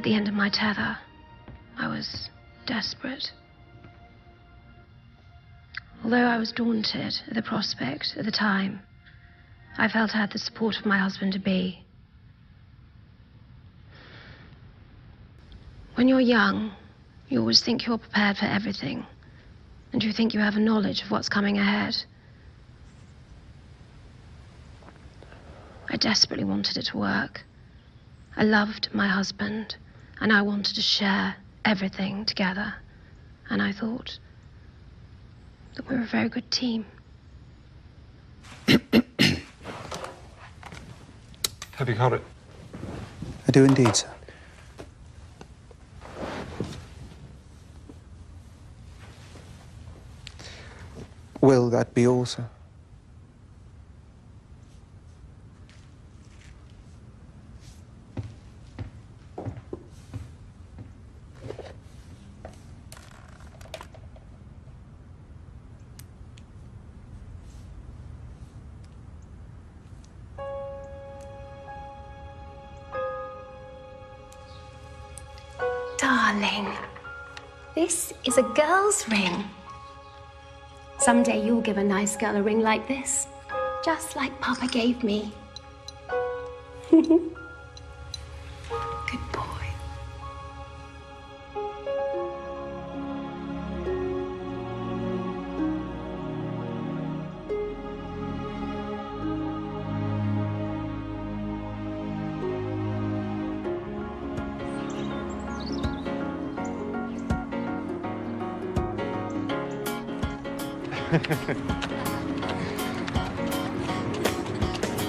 at the end of my tether. I was desperate. Although I was daunted at the prospect at the time, I felt I had the support of my husband-to-be. When you're young, you always think you're prepared for everything, and you think you have a knowledge of what's coming ahead. I desperately wanted it to work. I loved my husband, and I wanted to share everything together. And I thought that we were a very good team. Have you got it? I do indeed, sir. Will that be all, sir? Darling, this is a girl's ring. Someday you'll give a nice girl a ring like this, just like Papa gave me. Good boy.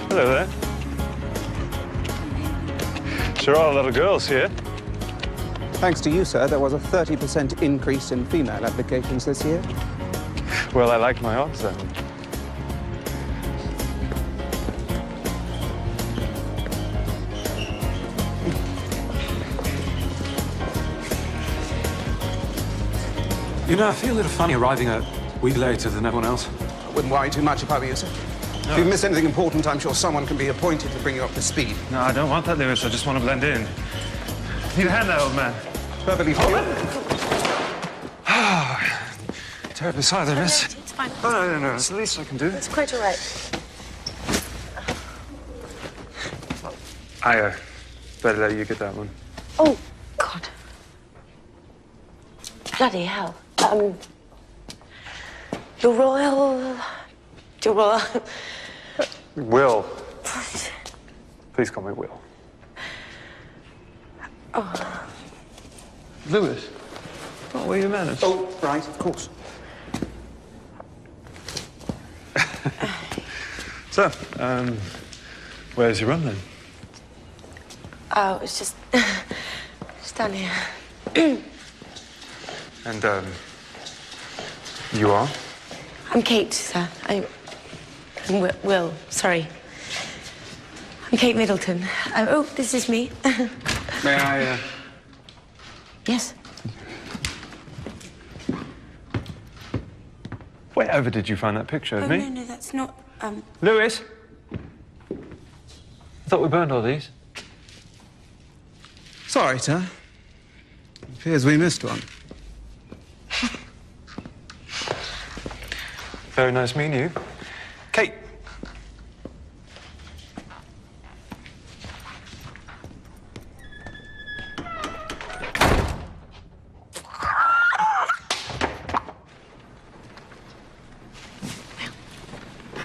Hello there. Sure are a lot of girls here. Thanks to you, sir, there was a 30% increase in female applications this year. Well, I like my odds then. You know, I feel a little funny arriving a week later than everyone else. I wouldn't worry too much if I were you, sir. No. If you've missed anything important, I'm sure someone can be appointed to bring you up to speed. No, I don't want that, Lewis. I just want to blend in. Need a hand there, old man. Perfectly fine. Terribly sorry, Lewis. It's fine. Oh, no. It's the least I can do. It's quite all right. I better let you get that one. Oh, God. Bloody hell. Your Royal... Will. Please call me Will. Oh. Lewis. What were your manners? Oh, right, of course. So, where's your room then? Oh, it's just down here. And, you are? I'm Kate, sir. I'm Will, sorry. I'm Kate Middleton. Oh, this is me. May I, Yes. Wherever did you find that picture of Oh, me? no, that's not, Lewis? I thought we burned all these. Sorry, sir. Appears we missed one. Very nice meeting you. Kate.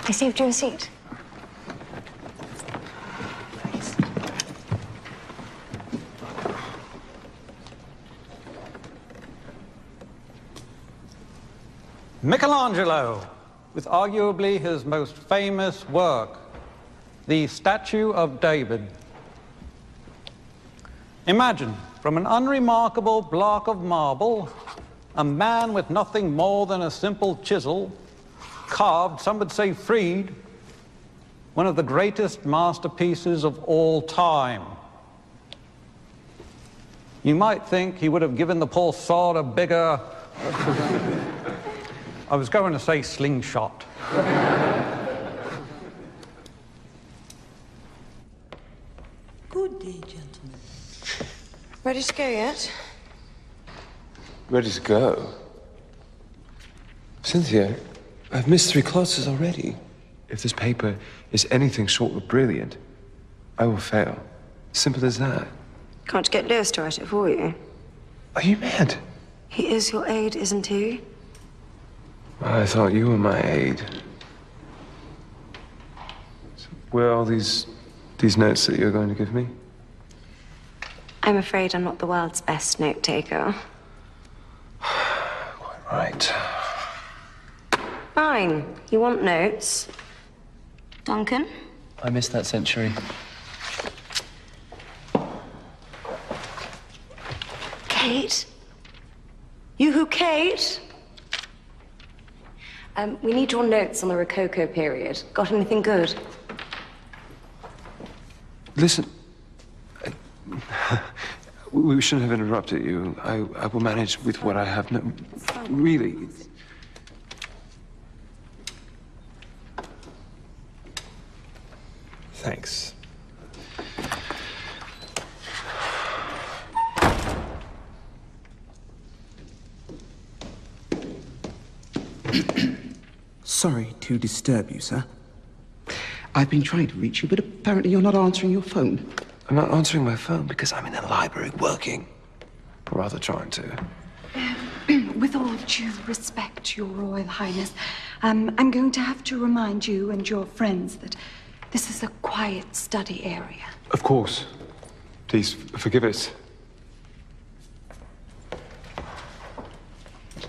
I saved you a seat. Michelangelo, with arguably his most famous work, the Statue of David. Imagine, from an unremarkable block of marble, a man with nothing more than a simple chisel carved, some would say freed, one of the greatest masterpieces of all time. You might think he would have given the poor sod a bigger... I was going to say slingshot. Good day, gentlemen. Ready to go yet? Ready to go? Cynthia, I've missed 3 classes already. If this paper is anything short of brilliant, I will fail. Simple as that. Can't you get Lewis to write it for you? Are you mad? He is your aide, isn't he? I thought you were my aide. So where are all these notes that you're going to give me? I'm afraid I'm not the world's best note taker. Quite right. Fine. You want notes? Duncan? I missed that century. Kate? You who, Kate? We need your notes on the Rococo period. Got anything good? Listen, we shouldn't have interrupted you. I will manage with what I have. No, really. Thanks. Sorry to disturb you, sir. I've been trying to reach you, but apparently you're not answering your phone. I'm not answering my phone because I'm in the library working. Or rather trying to. With all due respect, Your Royal Highness, I'm going to have to remind you and your friends that this is a quiet study area. Of course. Please forgive us.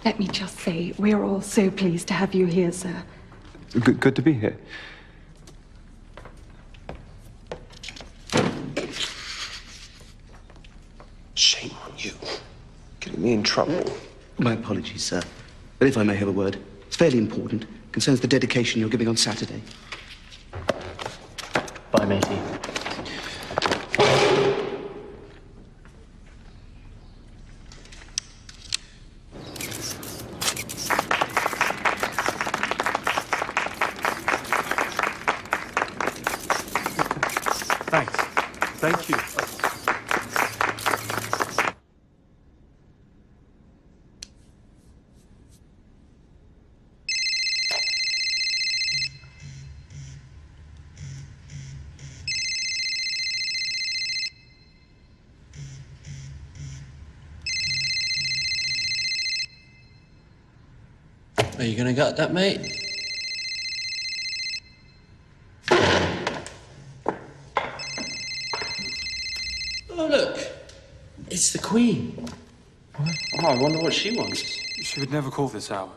Let me just say, we're all so pleased to have you here, sir. Good to be here. Shame on you. Getting me in trouble. My apologies, sir. But if I may have a word, it's fairly important. Concerns the dedication you're giving on Saturday. Bye, matey. Thanks. Thank you. Are you gonna gut that, mate? Oh, look. It's the Queen. What? Oh, I wonder what she wants. She would never call this hour.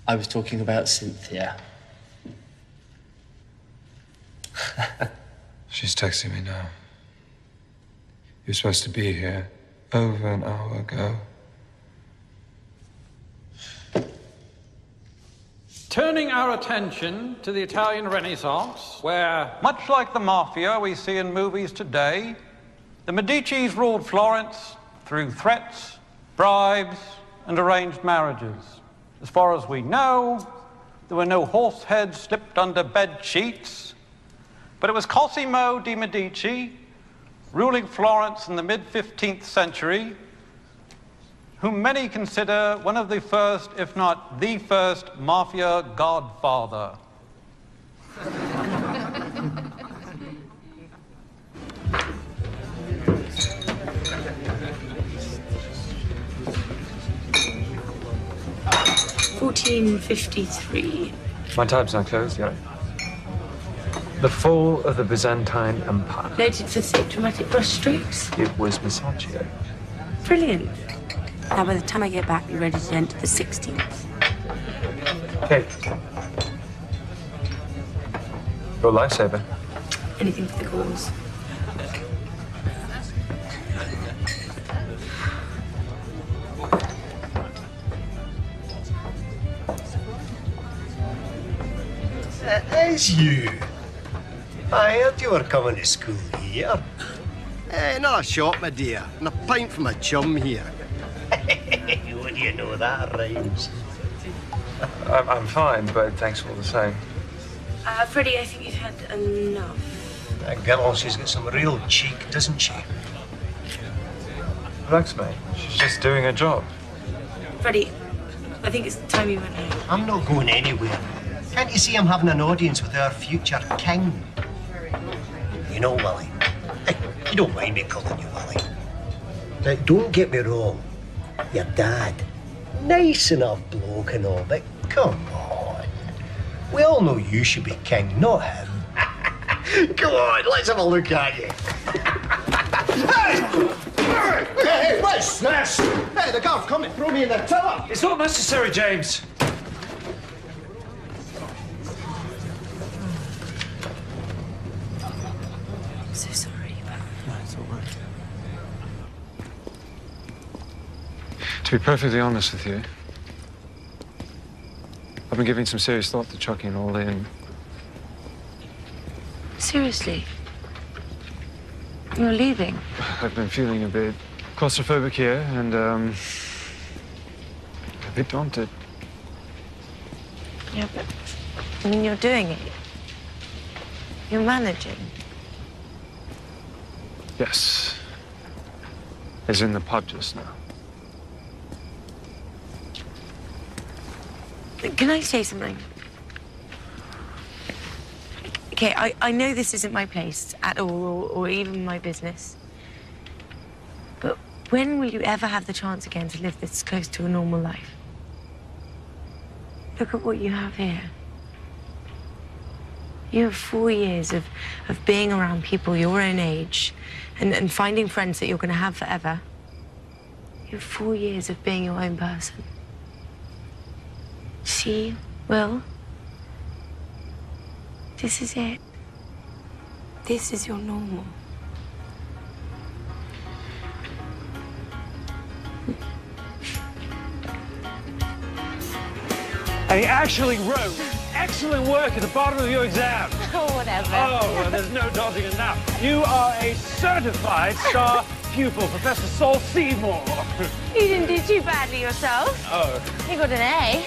I was talking about Cynthia. She's texting me now. You're supposed to be here over an hour ago. Turning our attention to the Italian Renaissance, where, much like the mafia we see in movies today, the Medicis ruled Florence through threats, bribes, and arranged marriages. As far as we know, there were no horse heads slipped under bed sheets, but it was Cosimo de' Medici, ruling Florence in the mid-15th century, whom many consider one of the first, if not the first, mafia godfather. $14.53. My tab's not closed yet. The fall of the Byzantine Empire. Noted for thick dramatic brushstrokes. It was Masaccio. Brilliant. Now, by the time I get back, be ready to enter the 16th. Okay. Your lifesaver. Anything for the cause. It's you. I heard you were coming to school here. Not a shot, my dear, and a pint from a chum here. What do you know that rhymes? I'm fine, but thanks all the same. Freddie, I think you've had enough. That girl, she's got some real cheek, doesn't she? Relax, mate. She's just doing her job. Freddie, I think it's time you went home. I'm not going anywhere. Can't you see I'm having an audience with our future king? You know, Willie. Hey, you don't mind me calling you Willie. Now, don't get me wrong. Your dad, nice enough bloke and all, but come on. We all know you should be king, not him. Come on, let's have a look at you. Hey, what's this? Hey, the guard's coming, throw me in the tiller. It's not necessary, James. I'm so sorry. No, it's all right. To be perfectly honest with you, I've been giving some serious thought to chucking it all in. Seriously? You're leaving? I've been feeling a bit claustrophobic here and, a bit daunted. Yeah, but I mean, you're doing it. You're managing. Yes. As in the pub just now. Can I say something? Okay, I know this isn't my place at all, or even my business. But when will you ever have the chance again to live this close to a normal life? Look at what you have here. You have 4 years of being around people your own age and finding friends that you're going to have forever. You have 4 years of being your own person. See, Will? This is it. This is your normal. And he actually wrote excellent work at the bottom of your exam. Oh, whatever. Oh, well, there's no dodging it now. You are a certified star pupil, Professor Saul Seymour. You didn't do too badly yourself. Oh. You got an A.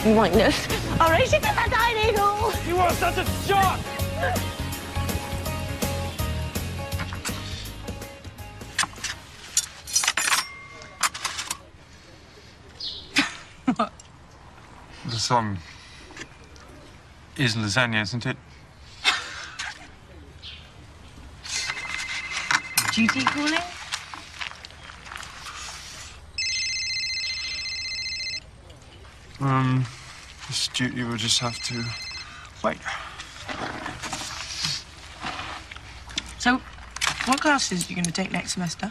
Minus. All right, you got that dining hall. You are such a jock! This, is lasagna, isn't it? Duty calling? This duty will just have to wait. So, what classes are you going to take next semester?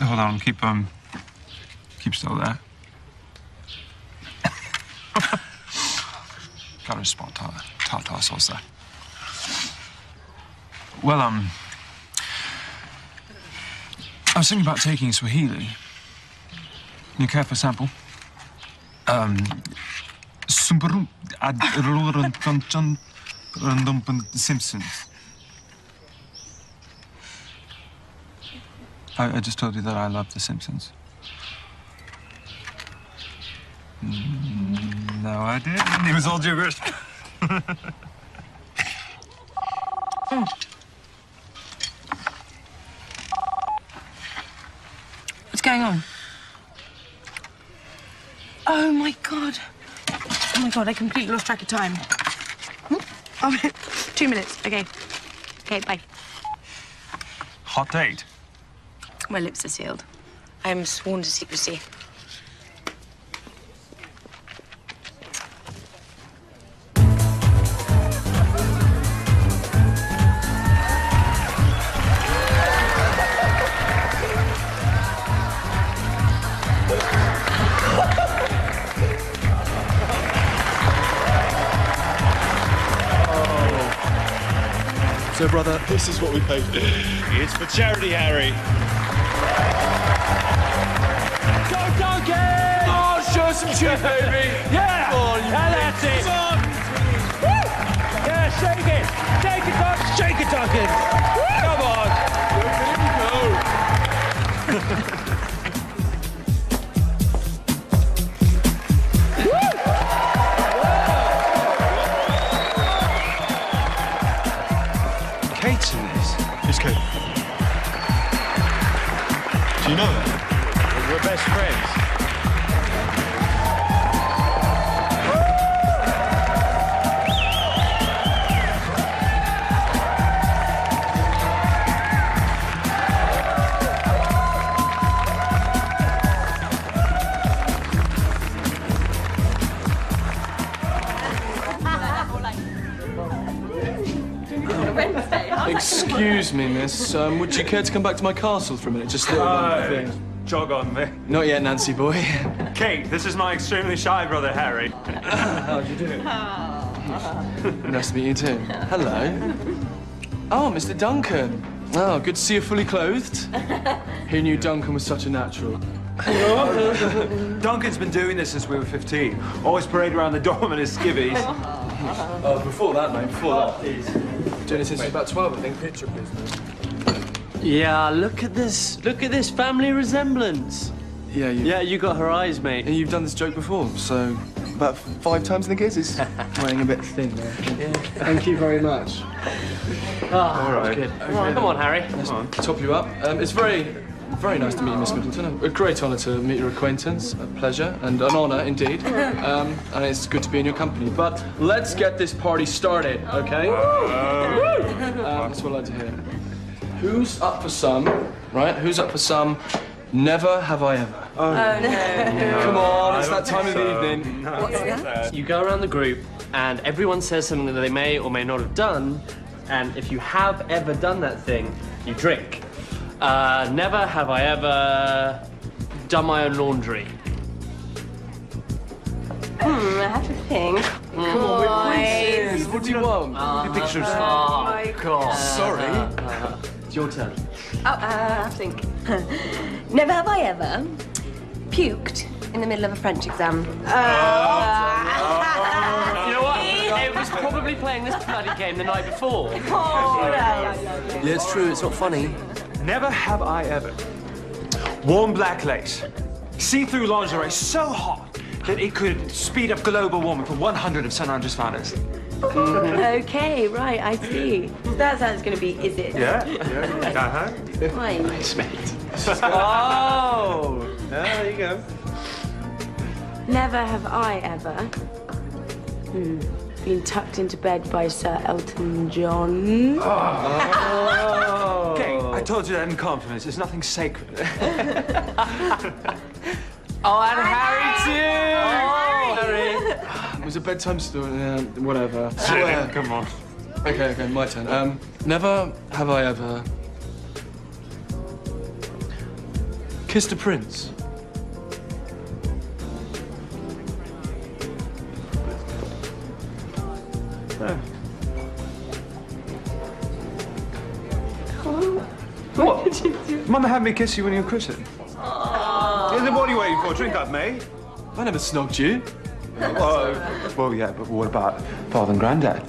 Hold on, keep still there. Gotta spot tartar sauce there. Well, I was thinking about taking Swahili. You care for a sample? Simpsons. I just told you that I love The Simpsons. No, I didn't. It was all gibberish. What's going on? Oh, my God. Oh, my God, I completely lost track of time. Oh, 2 minutes. Okay. Okay, bye. Hot date. My lips are sealed. I am sworn to secrecy. So, brother, this is what we paid for. It's for charity, Harry. Go, Duncan! Oh, show some cheek, baby. Yeah! Come on, you that's it. Woo! Yeah, shake it. Shake it, Duncan. Shake it, Duncan. Come on. Kate's in this. Who's Kate? Do you know her? We're best friends. Excuse me, miss. Would you care to come back to my castle for a minute? Just a little one thing. Jog on me. Not yet, Nancy boy. Kate, this is my extremely shy brother, Harry. How do you do? Nice to meet you too. Hello. Oh, Mr. Duncan. Oh, good to see you fully clothed. Who knew Duncan was such a natural? Duncan's been doing this since we were 15. Always parade around the dorm in his skivvies. Oh, before that, mate, before that. Doing it since he was about 12, I think. Picture business. Yeah, look at this. Look at this family resemblance. Yeah, you got her eyes, mate. And you've done this joke before, so about 5 times in the kisses. Running a bit thin there. Yeah. Thank you very much. All right. Good. Okay. Come on, Harry. Let's top you up. It's very nice to meet you, Miss Middleton. A great honour to meet your acquaintance. A pleasure and an honour indeed. And it's good to be in your company. But let's get this party started, okay? That's what I'd like to hear. Who's up for some? Right? Who's up for some? Never have I ever. Oh, no. Come on, it's that time of the evening. What's that? You go around the group and everyone says something that they may or may not have done. And if you have ever done that thing, you drink. Never have I ever done my own laundry. I have to think. Come on, we're quizzes. What do you want? Pictures. Oh, my God. Sorry. It's your turn. I have to think. Never have I ever puked in the middle of a French exam. You know what? It was probably playing this bloody game the night before. Yeah, it's true. It's not funny. Never have I ever worn black lace, see-through lingerie so hot that it could speed up global warming for 100 of San Andreas founders. Okay, right, I see. That's how it's going to be, is it? Yeah. Fine. Nice, mate. Oh, there you go. Never have I ever been tucked into bed by Sir Elton John. Okay, I told you that in confidence. There's nothing sacred. Oh, and Harry too! Oh, Harry. It was a bedtime story. Whatever. Come on. Okay, my turn. Never have I ever kissed a prince. What did you do? Mama had me kiss you when you were christened. What are you waiting for? Drink up, mate. I never snogged you. Well, yeah, but what about Father and Granddad?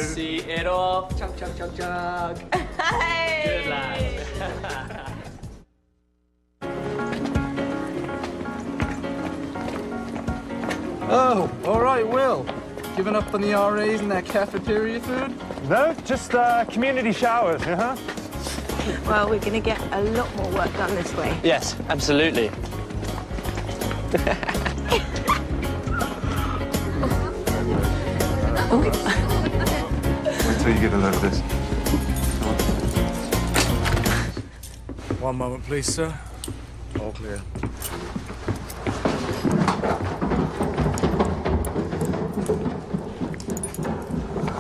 See it off. Chug, chug, chug, chug. Good lad. Oh, all right, Will. Giving up on the RAs and that cafeteria food? No, just community showers, huh? Well, we're going to get a lot more work done this way. Yes, absolutely. Wait till you get a load of this. One moment, please, sir. All clear.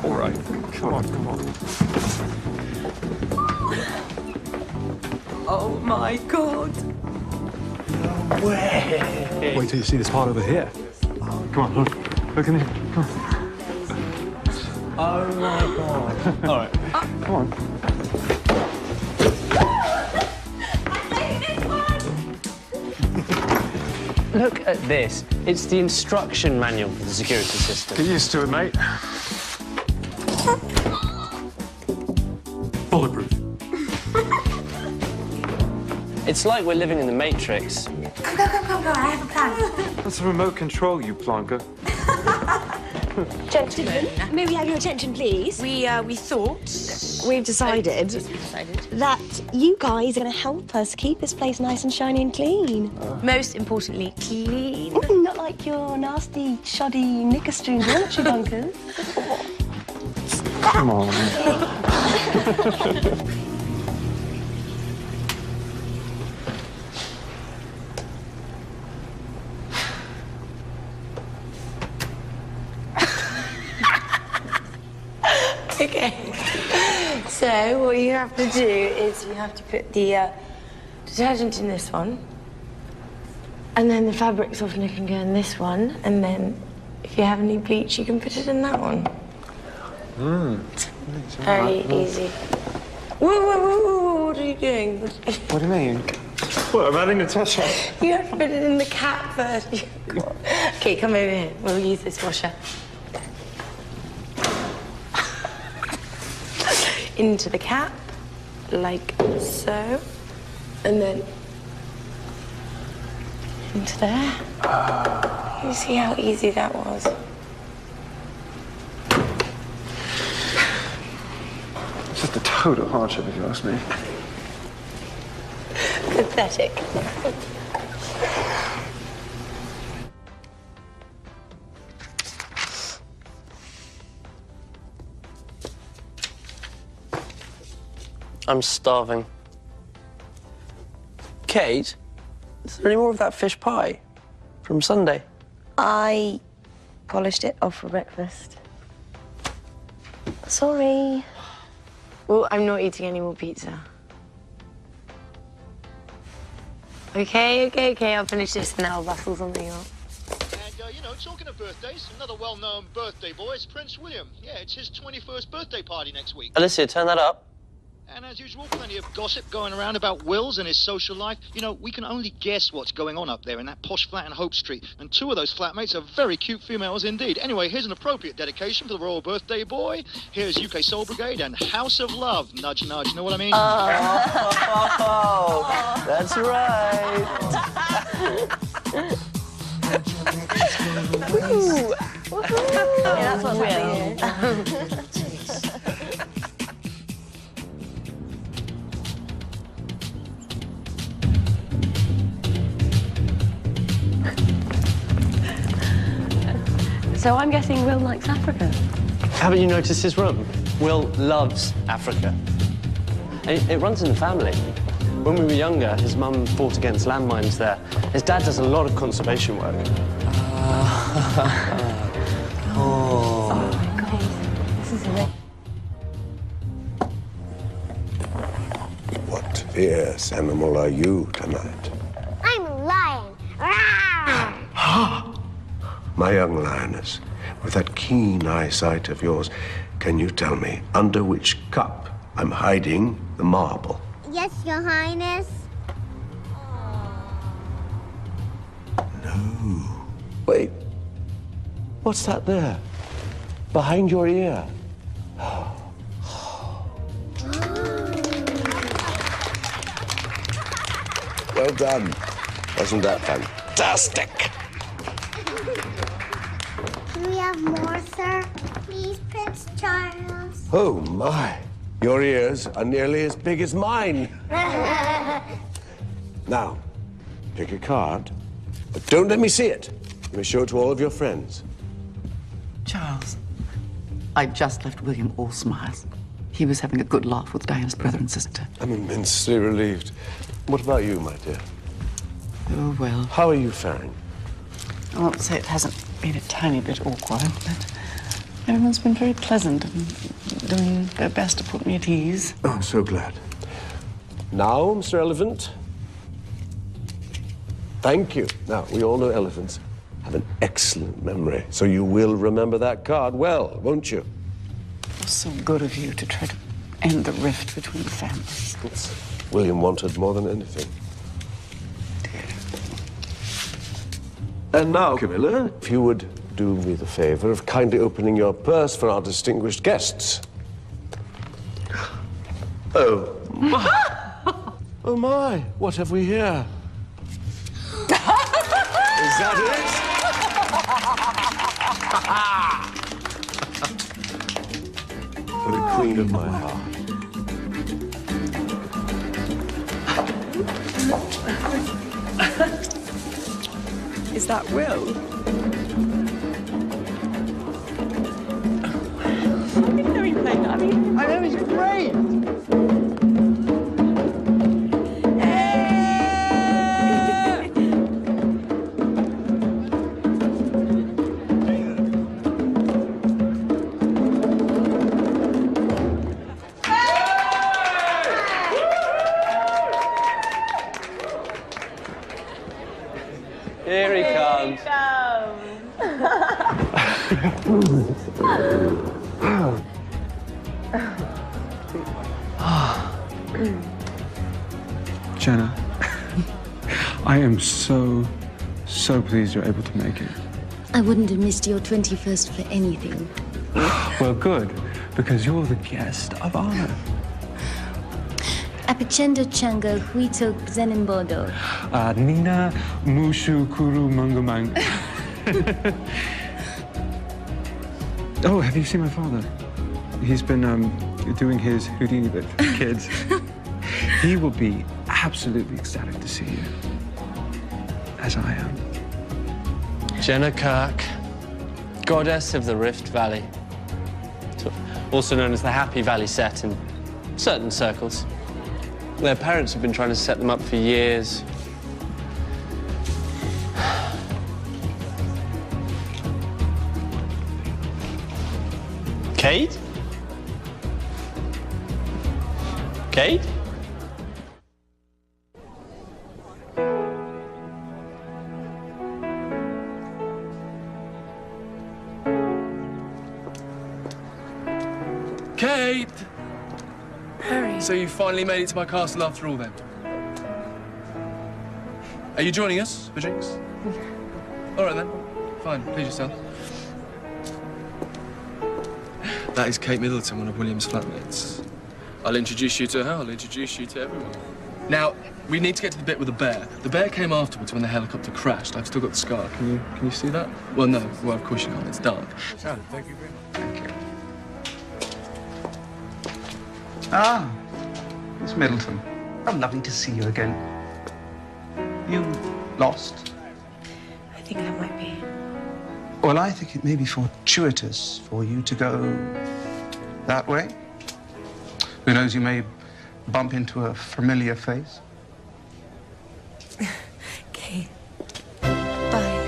All right. Come on. Oh, my God. No way. Wait till you see this part over here. Come on, look in here. Come on. Oh my God. All right. Come on. Look at this. It's the instruction manual for the security system. Get used to it, mate. Bulletproof. It's like we're living in the Matrix. Go. I have a plan. That's a remote control, you plonker. Gentlemen, may we have your attention, please? We thought we've decided that you guys are going to help us keep this place nice and shiny and clean. Most importantly, clean. Not like your nasty, shoddy, knicker-strewn dormitory bunkers. Come on. Okay. So what you have to do is you have to put the detergent in this one, and then the fabric softener can go in this one, and then if you have any bleach, you can put it in that one. Very easy. Whoa, what are you doing? What do you mean? What, I'm adding Natasha? You have to put it in the cap first. Okay, come over here. We'll use this washer. Into the cap, like so, and then into there. You see how easy that was? It's just a total hardship, if you ask me. Pathetic. I'm starving. Kate, is there any more of that fish pie from Sunday? I polished it off for breakfast. Sorry. Well, I'm not eating any more pizza. Okay, I'll finish this and then I'll rustle something up. And, you know, talking of birthdays, another well-known birthday boy is Prince William. Yeah, it's his 21st birthday party next week. Alicia, turn that up. And as usual, plenty of gossip going around about Wills and his social life. You know, we can only guess what's going on up there in that posh flat in Hope Street. And two of those flatmates are very cute females indeed. Anyway, here's an appropriate dedication for the royal birthday boy. Here's UK Soul Brigade and House of Love. Nudge, nudge, you know what I mean? Oh, that's right. Ooh. Yeah, that's what's happening. So I'm guessing Will likes Africa. Haven't you noticed his room? Will loves Africa. It runs in the family. When we were younger, his mum fought against landmines there. His dad does a lot of conservation work. Oh my God, this is it. What fierce animal are you tonight? I'm a lion. My young lioness, with that keen eyesight of yours, can you tell me under which cup I'm hiding the marble? Yes, Your Highness. No. Wait. What's that there? Behind your ear? Well done. Wasn't that fantastic? Can we have more, sir? Please, Prince Charles. Oh, my. Your ears are nearly as big as mine. Now, pick a card, but don't let me see it. You may show it to all of your friends. Charles, I just left William all smiles. He was having a good laugh with Diana's brother and sister. I'm immensely relieved. What about you, my dear? Oh, well. How are you faring? I won't say it hasn't been a tiny bit awkward, but everyone's been very pleasant and doing their best to put me at ease. Oh, so glad. Now, Mr. Elephant. Thank you. Now, we all know elephants have an excellent memory, so you will remember that card well, won't you? It was so good of you to try to end the rift between the families. It's William wanted more than anything. And now, Camilla, if you would do me the favor of kindly opening your purse for our distinguished guests. Oh, my. Oh, my. What have we here? Is that it? For the queen of my heart. that will. I didn't know he played that. I know he's great. Here he comes. Jenna, I am so pleased you're able to make it. I wouldn't have missed your 21st for anything. Well, good, because you're the guest of honor. Apicendo chango huito zenembodo. Nina mushu kuru mangamang. Oh, have you seen my father? He's been doing his Houdini bit for the kids. He will be absolutely ecstatic to see you, as I am. Jenna Kirk, goddess of the Rift Valley, also known as the Happy Valley set in certain circles. Their parents have been trying to set them up for years. Kate? Kate? Kate! Harry. So you finally made it to my castle after all, then? Are you joining us for drinks? All right, then. Fine. Please yourself. That is Kate Middleton, one of William's flatmates. I'll introduce you to her. I'll introduce you to everyone. Now, we need to get to the bit with the bear. The bear came afterwards when the helicopter crashed. I've still got the scar. Can you see that? Well, no. Well, of course you can't. It's dark. Thank you very much. Thank you. Ah, Miss Middleton. How lovely to see you again. You lost? I think I might be. Well, I think it may be fortuitous for you to go that way. Who knows, you may bump into a familiar face. Okay. Bye.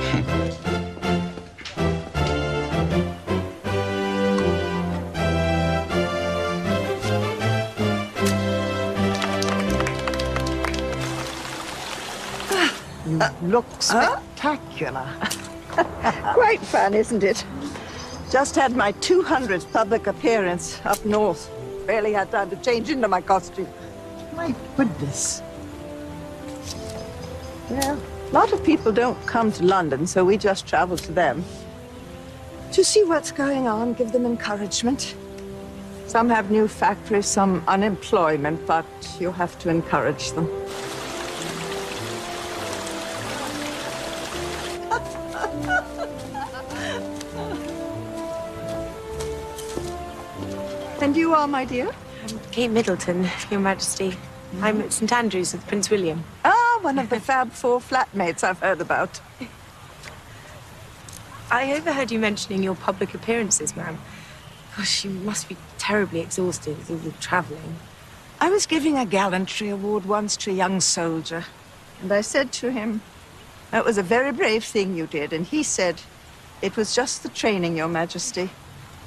You look spectacular. Great fun, isn't it? Just had my 200th public appearance up north. Barely had time to change into my costume. My goodness. Well, a lot of people don't come to London, so we just travel to them. To see what's going on, give them encouragement. Some have new factories, some unemployment, but you have to encourage them. And you are, my dear? I'm Kate Middleton, Your Majesty. I'm at St Andrews with Prince William. Ah, one of the Fab Four flatmates I've heard about. I overheard you mentioning your public appearances, ma'am. Gosh, you must be terribly exhausted with all the travelling. I was giving a gallantry award once to a young soldier, and I said to him, "That was a very brave thing you did," and he said, "It was just the training, Your Majesty."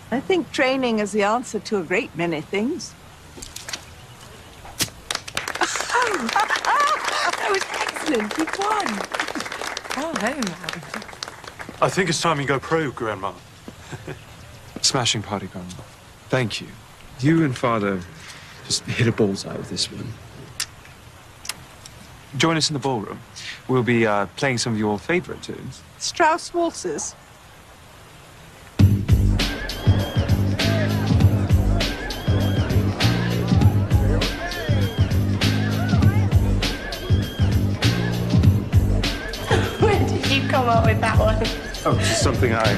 I think training is the answer to a great many things. Oh, that was excellent. You won. Bravo, ma'am. I think it's time you go pro, Grandma. Smashing party, Grandma. Thank you. You and Father just hit a bullseye with this one. Join us in the ballroom. We'll be playing some of your favorite tunes. Strauss waltzes. Where did you come up with that one? Oh, it's just something I,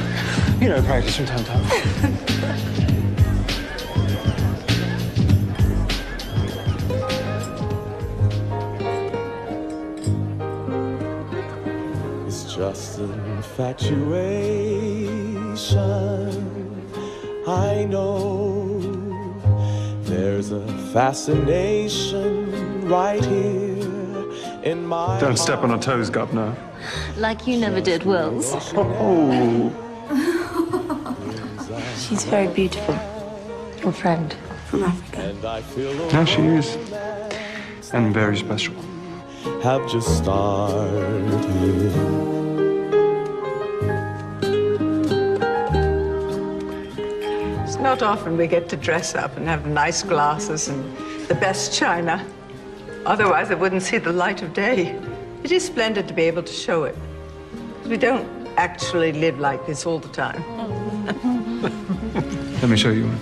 practice from time to time. Miss just infatuation. I know there's a fascination right here in my Don't step on her toes, Governor. Like you never did, Wills. Oh. She's very beautiful. Your friend from Africa. Now she is. And very special. Have just started. It's not often we get to dress up and have nice glasses and the best china. Otherwise, I wouldn't see the light of day. It is splendid to be able to show it. We don't actually live like this all the time. Let me show you one.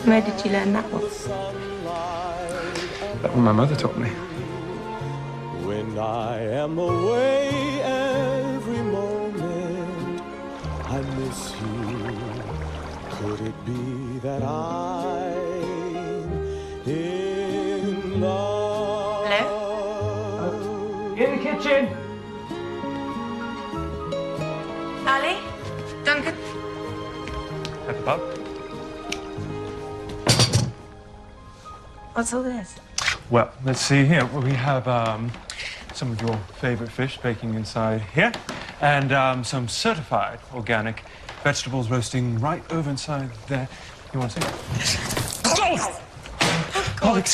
Where did you learn that one? That one my mother taught me. When I am away every moment, I miss you. Could it be that I'm in love? Hello? In the kitchen. Ali? Duncan? At the pub. What's all this? Well, let's see here. We have some of your favorite fish baking inside here, and some certified organic vegetables roasting right over inside there. You want to see? Oh, God.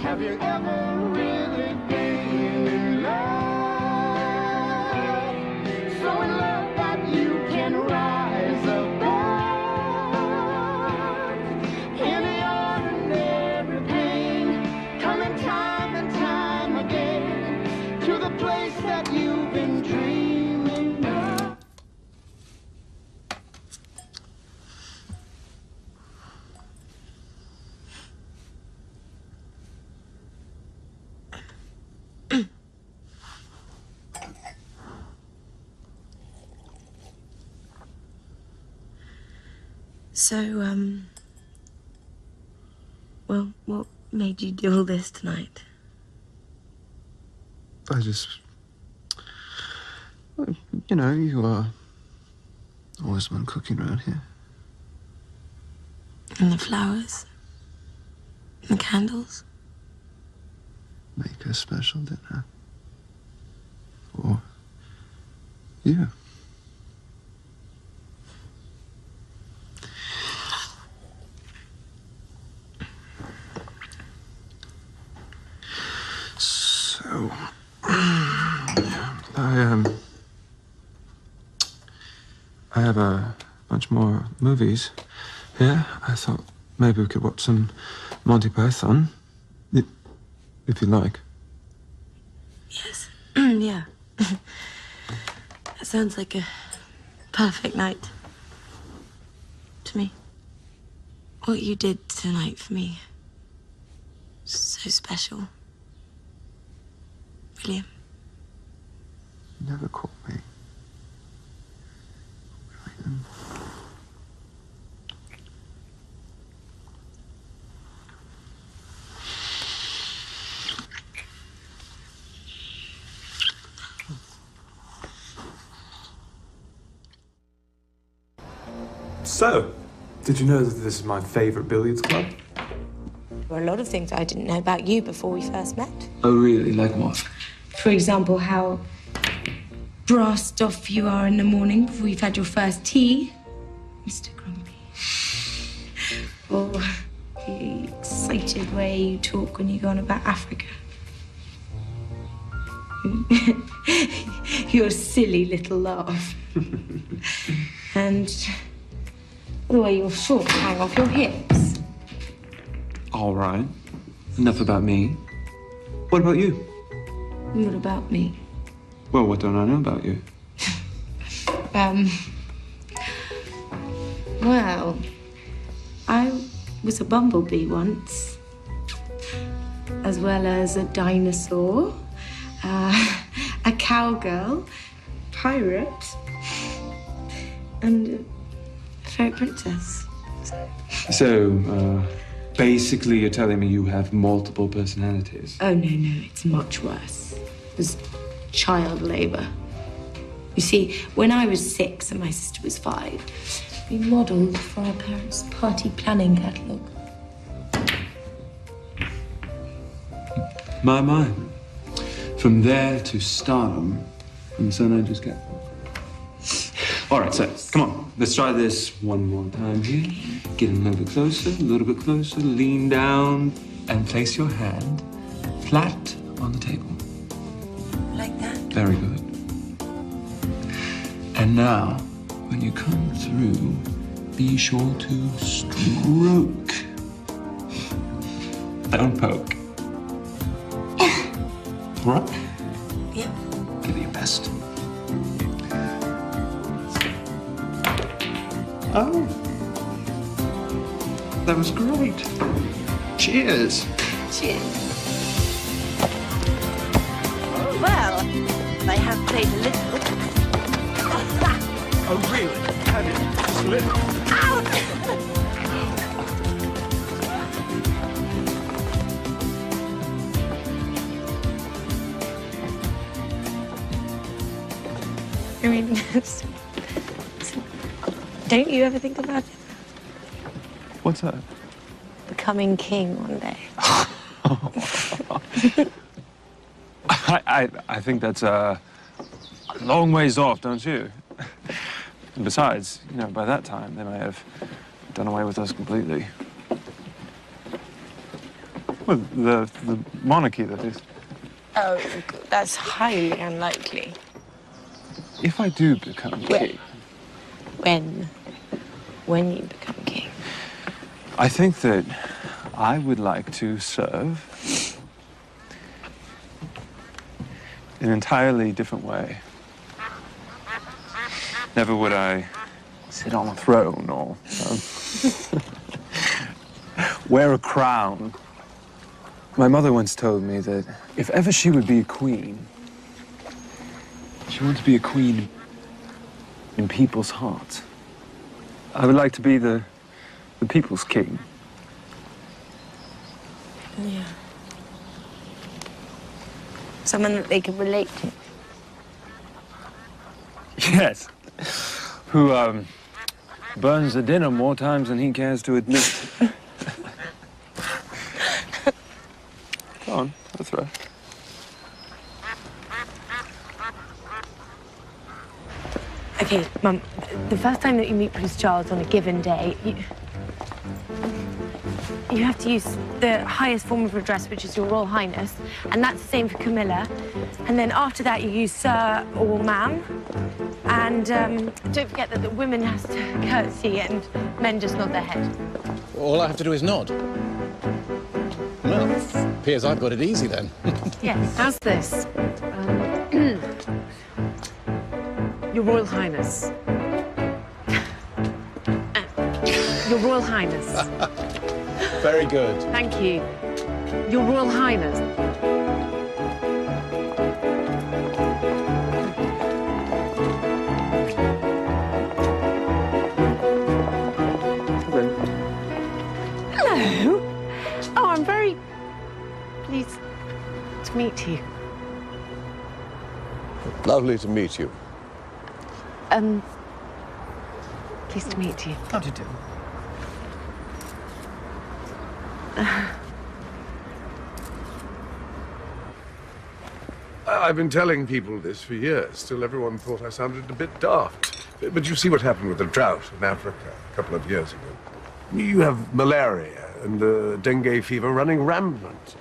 Have you ever really been in love? So in love that you can rise above any ordinary pain, coming time and time again to the place that you've been dreaming of. So, well, what made you do all this tonight? I just... You know, you are always the one cooking around here. And the flowers? And the candles? Make a special dinner. For you. So, I have a bunch more movies here. I thought maybe we could watch some Monty Python, if you like. Yes. Yeah. That sounds like a perfect night to me. What you did tonight for me, so special. William. You never caught me. William. So, did you know that this is my favorite billiards club? There were a lot of things I didn't know about you before we first met. Oh, really? Like what? For example, how brassed off you are in the morning before you've had your first tea, Mr. Grumpy. Or the excited hated the way you talk when you go on about Africa. Your silly little laugh. And the way your shorts hang off your hips. All right. Enough about me. What about you? What about me? Well, what don't I know about you? Well, I was a bumblebee once, as well as a dinosaur, a cowgirl, pirate, and a fairy princess. So, basically you're telling me you have multiple personalities. Oh, no, it's much worse. It was child labor. You see, when I was 6 and my sister was 5, we modelled for our parents' party planning catalogue. My. From there to stardom, and so I just get. All right, so come on, let's try this one more time here. Get a little bit closer, lean down, and place your hand flat on the table. Like that? Very good. And now, when you come through, be sure to stroke. Don't poke. All right? Yep. Give it your best. Oh. That was great. Cheers. Cheers. Well, they have played a little. Oh, really? Have you? Just a little? I mean, don't you ever think about it? What's that? Becoming king one day. I think that's a long ways off, don't you? And besides, you know, by that time, they may have done away with us completely. Well, the monarchy, that is. Oh, that's highly unlikely. If I do become king... When you become king? I think that I would like to serve in an entirely different way. Never would I sit on a throne or wear a crown. My mother once told me that if ever she would be a queen, she wanted to be a queen in people's hearts. I would like to be the people's king. Yeah. Someone that they can relate to. Yes. Who, burns the dinner more times than he cares to admit. Go on, that's right. Okay, Mum, the first time that you meet Prince Charles on a given day, you have to use the highest form of address, which is Your Royal Highness, and that's the same for Camilla. And then after that, you use Sir or Ma'am. And don't forget that the women has to curtsy and men just nod their head. All I have to do is nod. Well, appears I've got it easy then. Yes. How's this? Your Royal Highness. Your Royal Highness. Very good. Thank you. Your Royal Highness. Hello. Oh, I'm very pleased to meet you. Lovely to meet you. Pleased to meet you. How do you do? I've been telling people this for years. Still, everyone thought I sounded a bit daft. But you see what happened with the drought in Africa a couple of years ago. You have malaria and the dengue fever running rampant.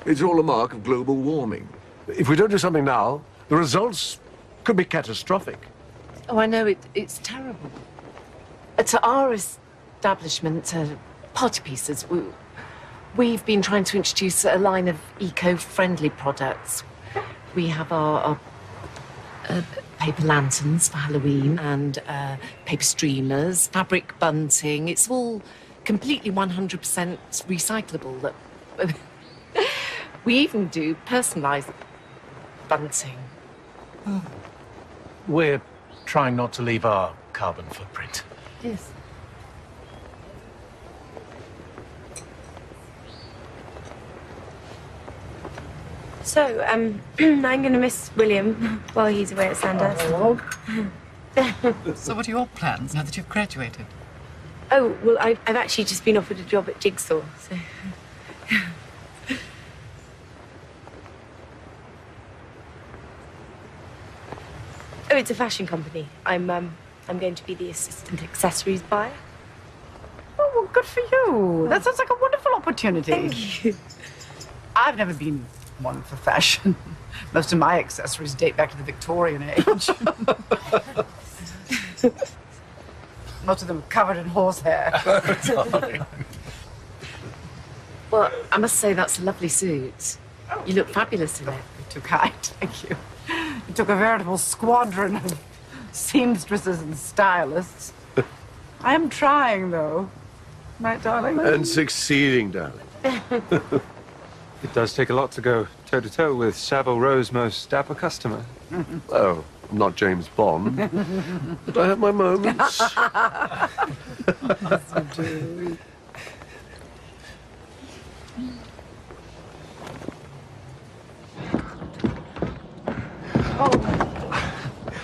It's all a mark of global warming. If we don't do something now, the results could be catastrophic. Oh, I know, it's terrible. To our establishment, Party Pieces, we've been trying to introduce a line of eco-friendly products. We have our paper lanterns for Halloween and paper streamers, fabric bunting. It's all completely 100% recyclable. We even do personalised bunting. We're trying not to leave our carbon footprint. Yes. So, I'm going to miss William while he's away at Sandhurst. So what are your plans now that you've graduated? Oh, well, I've actually just been offered a job at Jigsaw, so... Oh, it's a fashion company. I'm going to be the assistant accessories buyer. Oh, well, good for you. That sounds like a wonderful opportunity. Thank you. I've never been one for fashion. Most of my accessories date back to the Victorian age. Most of them covered in horsehair. Well, I must say that's a lovely suit. You look fabulous in it. You're too kind, thank you. You took a veritable squadron of seamstresses and stylists. I am trying, though. Right, darling? And succeeding, darling. It does take a lot to go toe-to-toe with Savile Row's most dapper customer. Oh, I'm not James Bond, but I have my moments. Yes, you do.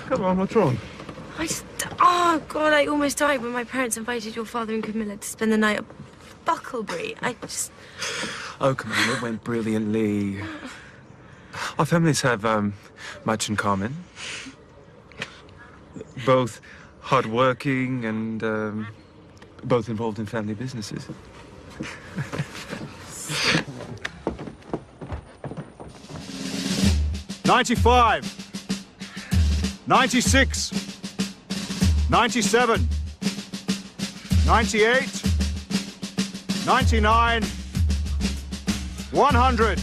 Come on, what's wrong? Oh, God, I almost died when my parents invited your father and Camilla to spend the night at Bucklebury. Oh, come on, it went brilliantly. Our families have much in common. Both hardworking and both involved in family businesses. 95, 96, 97, 98, 99, 100.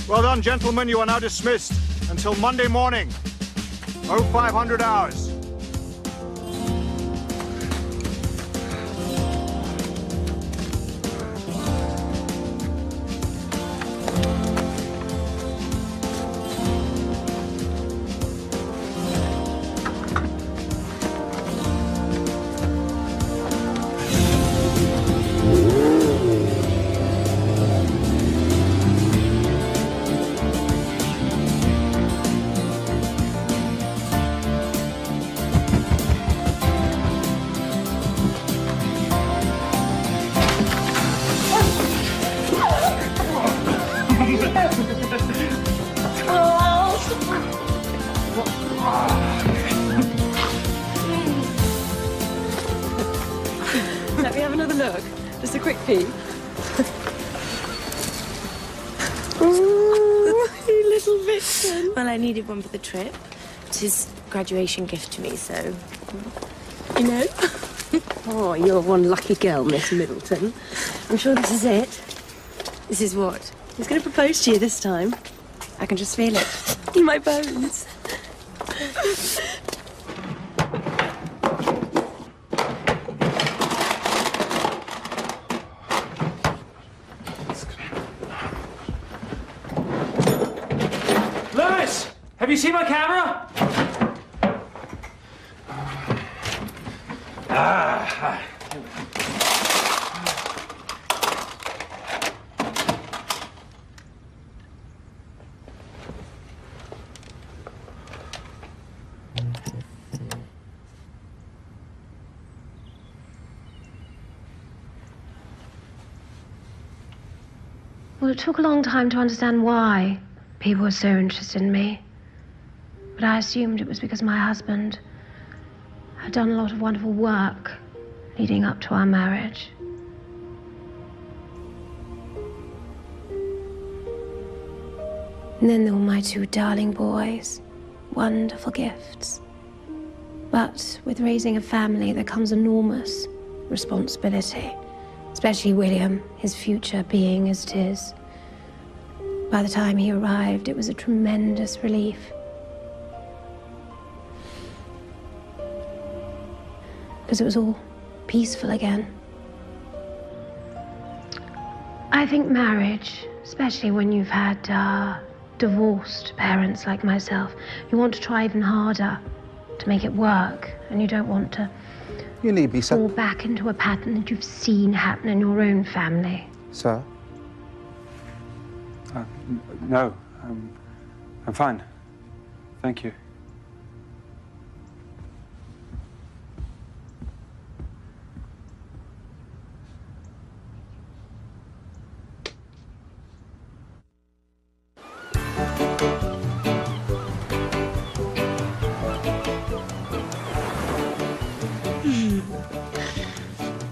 Well done, gentlemen. You are now dismissed until Monday morning, 0500 hours. Let me have another look. Just a quick peek. Ooh, you little vixen. Well, I needed one for the trip. It's his graduation gift to me, so... You know? Oh, you're one lucky girl, Miss Middleton. I'm sure this is it. This is what? He's going to propose to you this time. I can just feel it. In my bones. Lewis! Have you seen my camera? Well, it took a long time to understand why people were so interested in me. But I assumed it was because my husband I've done a lot of wonderful work leading up to our marriage. And then there were my two darling boys. Wonderful gifts. But with raising a family, there comes enormous responsibility. Especially William, his future being as it is. By the time he arrived, it was a tremendous relief. Because it was all peaceful again. I think marriage, especially when you've had divorced parents like myself, you want to try even harder to make it work, and you don't want to You need me, sir. fall back into a pattern that you've seen happen in your own family. Sir? No, I'm fine. Thank you.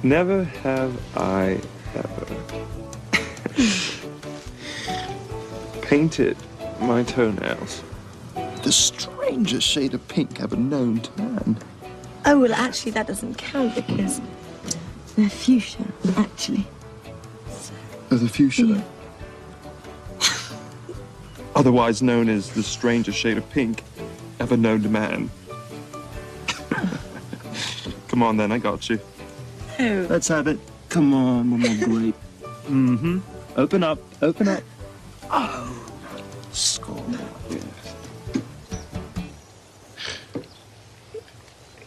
Never have I ever painted my toenails. The strangest shade of pink ever known to man. Oh, well, actually, that doesn't count because they're fuchsia, actually. Oh, the fuchsia? Yeah. Otherwise known as the strangest shade of pink ever known to man. Come on then, I got you. Oh. Let's have it. Come on, one more grape. Mm-hmm. Open up, open up. Oh. Score. Yes.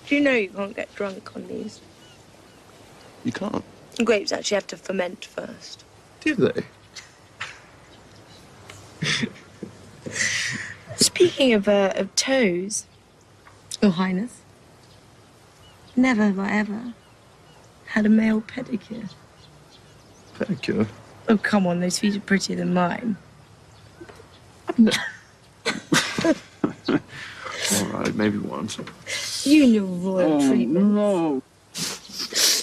Do you know you can't get drunk on these? You can't. Grapes actually have to ferment first. Do they? Speaking of toes, Your Highness, never have I ever had a male pedicure. Pedicure? Oh, come on, those feet are prettier than mine. All right, maybe once. You and your royal treatment. No.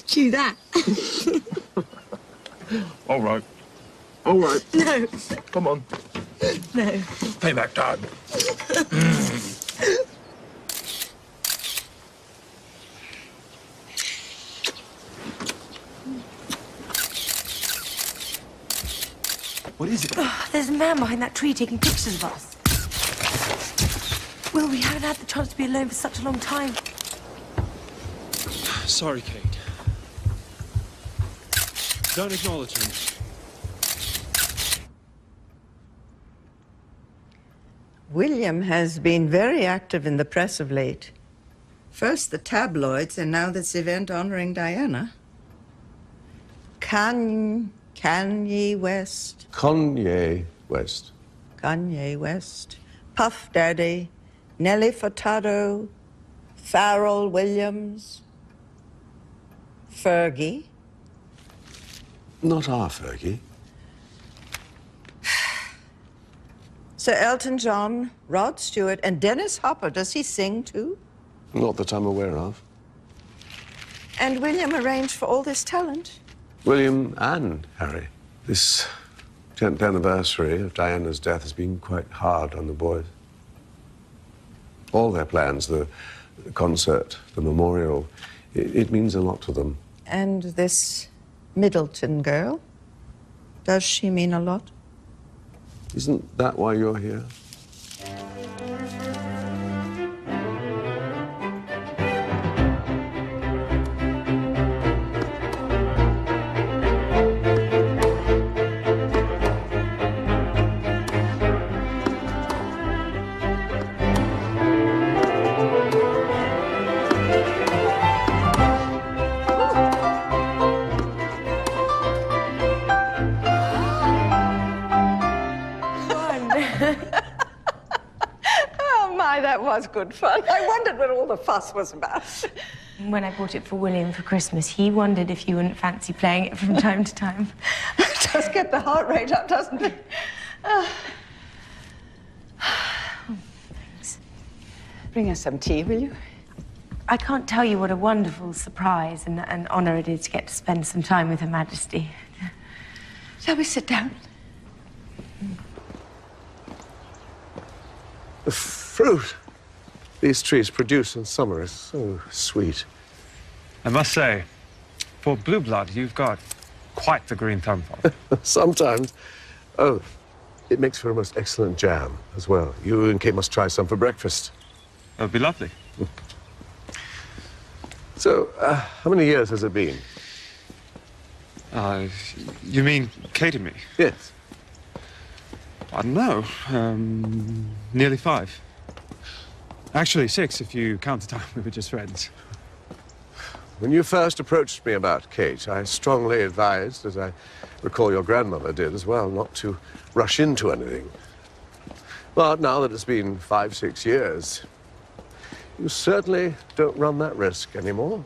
Do that. All right. All right. No. Come on. No. Payback time. What is it? Oh, there's a man behind that tree taking pictures of us. Will, we haven't had the chance to be alone for such a long time. Sorry, Kate. Don't acknowledge me. William has been very active in the press of late. First the tabloids, and now this event honoring Diana. Kanye West. Kanye West. Kanye West. Puff Daddy. Nelly Furtado. Pharrell Williams. Fergie. Not our Fergie. Sir Elton John, Rod Stewart, and Dennis Hopper. Does he sing too? Not that I'm aware of. And William arranged for all this talent? William and Harry. This 10th anniversary of Diana's death has been quite hard on the boys. All their plans, the concert, the memorial, it means a lot to them. And this Middleton girl, does she mean a lot? Isn't that why you're here? Oh, my, that was good fun. I wondered what all the fuss was about. When I bought it for William for Christmas, he wondered if you wouldn't fancy playing it from time to time. It does get the heart rate up, doesn't it? Thanks. Bring us some tea, will you? I can't tell you what a wonderful surprise and honour it is to get to spend some time with Her Majesty. Shall we sit down? The fruit these trees produce in summer is so sweet. I must say, for blue blood, you've got quite the green thumb for it. Sometimes. Oh, it makes for a most excellent jam as well. You and Kate must try some for breakfast. That would be lovely. So, how many years has it been? You mean Kate and me? Yes. I don't know. Nearly 5. Actually, 6 if you count the time we were just friends. When you first approached me about Kate, I strongly advised, as I recall your grandmother did as well, not to rush into anything. But now that it's been 5, 6 years, you certainly don't run that risk anymore.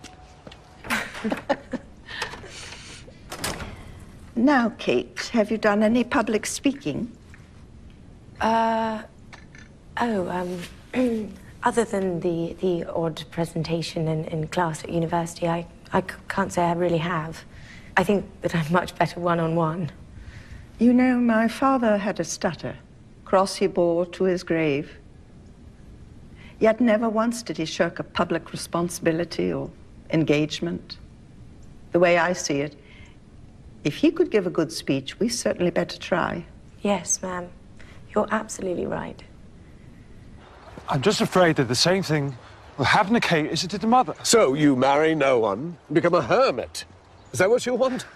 Now, Kate, have you done any public speaking? Other than the odd presentation in class at university, I can't say I really have. I think that I'm much better one-on-one. You know, my father had a stutter, cross he bore to his grave. Yet never once did he shirk a public responsibility or engagement. The way I see it, if he could give a good speech, we certainly better try. Yes, ma'am. You're absolutely right. I'm just afraid that the same thing will happen to Kate as it did to Mother. So you marry no one, become a hermit. Is that what you want?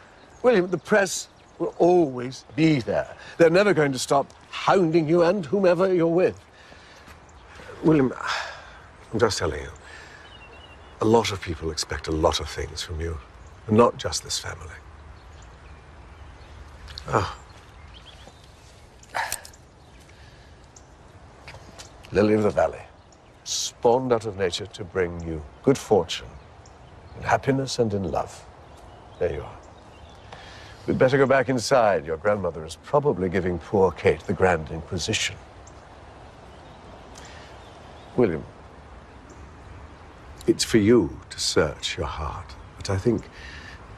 William, the press will always be there. They're never going to stop hounding you and whomever you're with. William, I'm just telling you, a lot of people expect a lot of things from you, and not just this family. Oh. Lily of the Valley, spawned out of nature to bring you good fortune, in happiness and in love. There you are. We'd better go back inside. Your grandmother is probably giving poor Kate the Grand Inquisition. William, it's for you to search your heart, but I think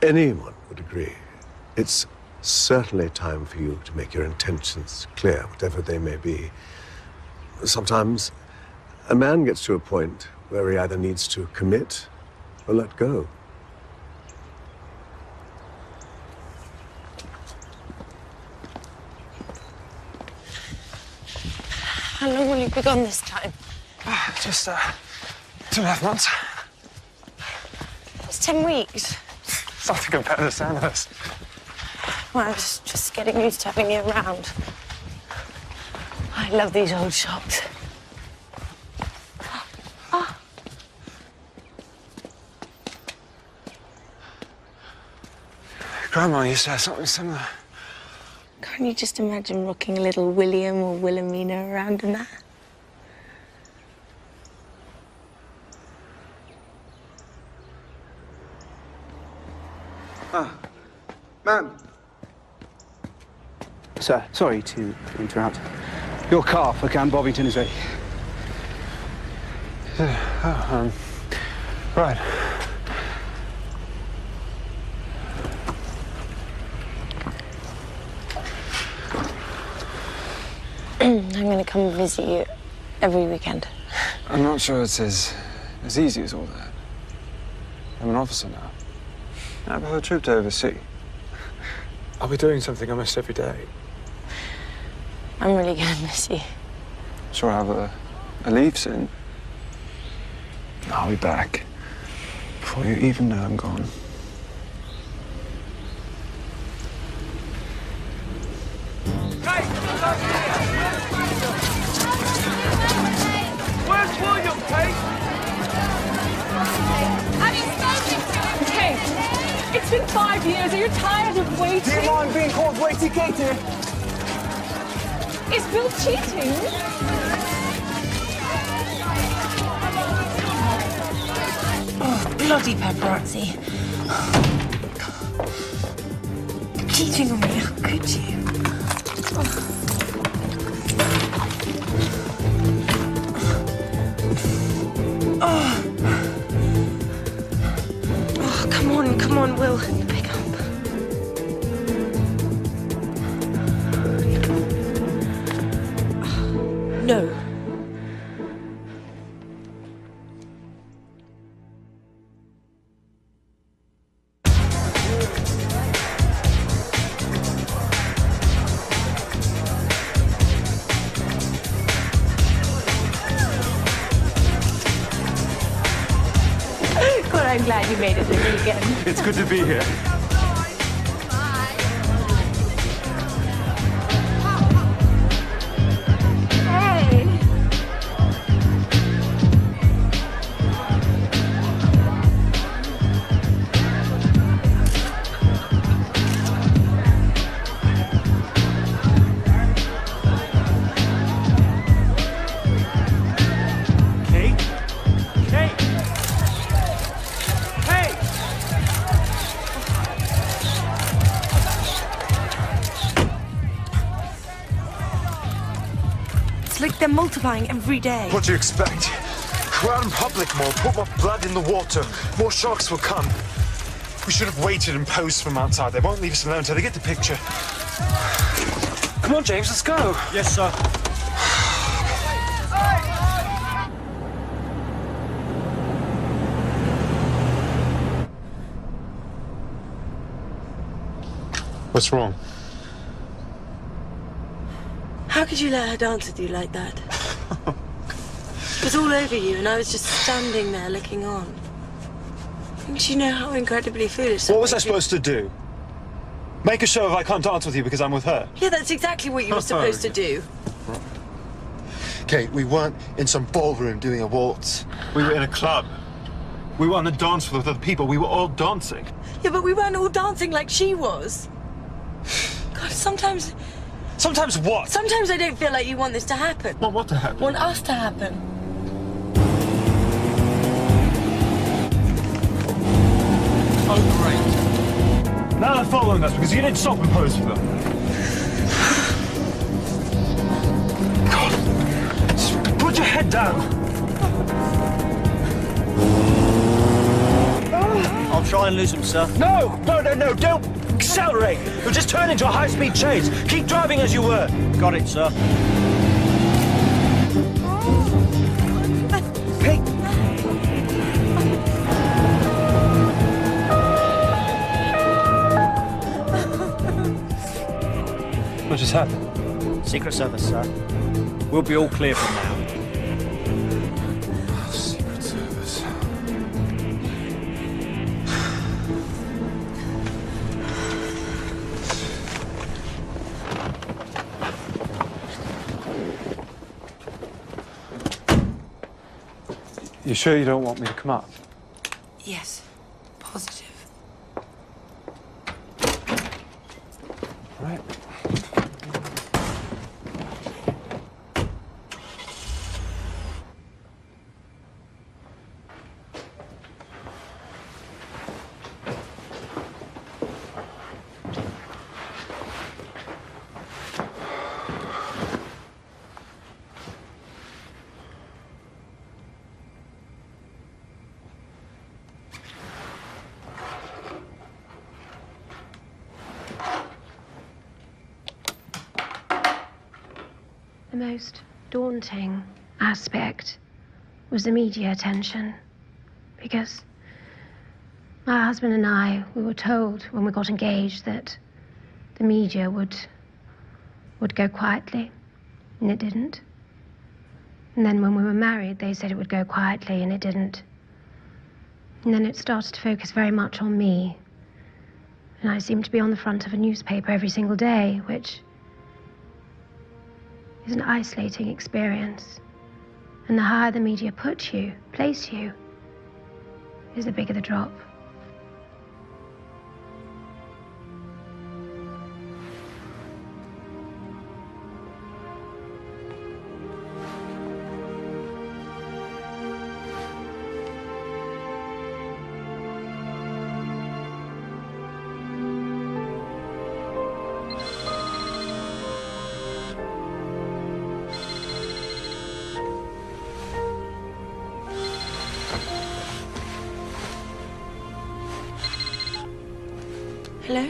anyone would agree it's certainly time for you to make your intentions clear, whatever they may be. Sometimes a man gets to a point where he either needs to commit or let go. How long will you be gone this time? Just 2.5 months. It's 10 weeks. Something compared to the sound of this. Well, I was just getting used to having you around. I love these old shops. Oh. Grandma used to have something similar. Can't you just imagine rocking little William or Wilhelmina around in that? Ma'am. Sir, sorry to interrupt. Your car for Camp Bovington is ready. Right. I'm going to come visit you every weekend. I'm not sure it's as easy as all that. I'm an officer now. I have a trip to oversee. I'll be doing something almost every day. I'm really going to miss you. Sure, I'll have a leave soon. I'll be back before you even know I'm gone. Where's William, Kate? Have you spoken to him? Kate, it's been 5 years. Are you tired of waiting? Do you mind being called Waity Kate here? Is Bill cheating? Oh, bloody paparazzi. Cheating on me, how could you? Oh. on, Will. Pick up. No. God, I'm glad you made it this weekend. It's good to be here. Hey. Kate? Kate! Kate! It's like they're multiplying every day. What do you expect? We're out in public more. Put more blood in the water. More sharks will come. We should have waited and posed from outside. They won't leave us alone until they get the picture. Come on, James, let's go. Yes, sir. What's wrong? How could you let her dance with you like that? It was all over you, and I was just standing there looking on. Don't you know how incredibly foolish that What was I makes you? supposed to do? Make a show of I can't dance with you because I'm with her? Yeah, that's exactly what you were supposed to do. Kate, we weren't in some ballroom doing a waltz. We were in a club. We were on the dance floor with other people. We were all dancing. Yeah, but we weren't all dancing like she was. God, sometimes... Sometimes what? Sometimes I don't feel like you want this to happen. Want what to happen? Want us to happen. Oh, great. Now they're following us because you didn't stop and pose for them. God, just put your head down. I'll try and lose him, sir. No, don't accelerate. You'll just turn into a high-speed chase. Keep driving as you were. Got it, sir. Hey. What just happened? Secret Service, sir. We'll be all clear from now. Secret Service. You sure you don't want me to come up? Yes. Positive. Right. The most daunting aspect was the media attention, because my husband and I, we were told when we got engaged that the media would go quietly, and it didn't. And then when we were married, they said it would go quietly, and it didn't. And then it started to focus very much on me, and I seemed to be on the front of a newspaper every single day, which is an isolating experience. And the higher the media place you, is the bigger the drop. Hello?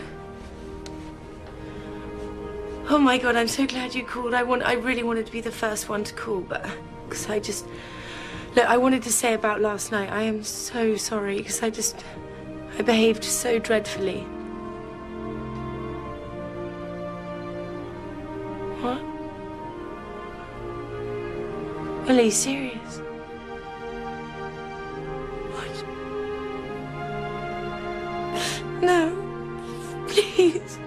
Oh my God, I'm so glad you called. I really wanted to be the first one to call, but because look, I wanted to say about last night. I am so sorry because I behaved so dreadfully. What? Well, are you serious? What? No, please.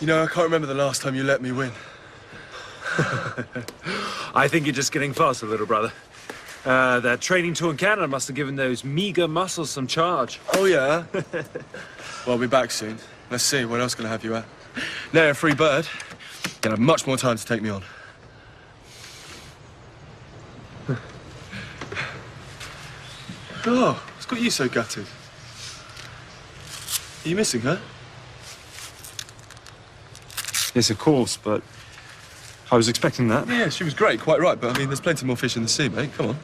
You know, I can't remember the last time you let me win. I think you're just getting faster, little brother. That training tour in Canada must have given those meager muscles some charge. Oh, yeah? Well, I'll be back soon. Let's see, what else can I have you at? Now you're a free bird. You'll have much more time to take me on. Oh, what's got you so gutted? Are you missing her? Yes, of course, but I was expecting that. Yeah, she was great, quite right, but I mean, there's plenty more fish in the sea, mate. Come on.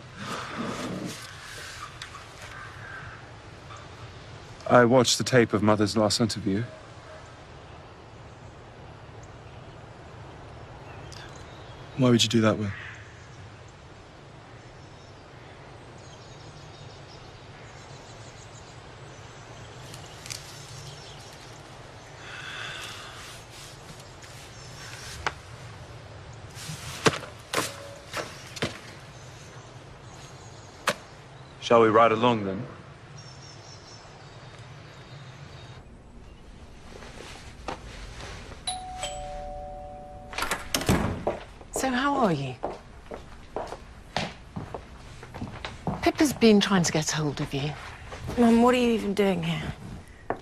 I watched the tape of Mother's last interview. Why would you do that, Will? Shall we ride along, then? So how are you? Pippa's been trying to get hold of you. Mum, what are you even doing here?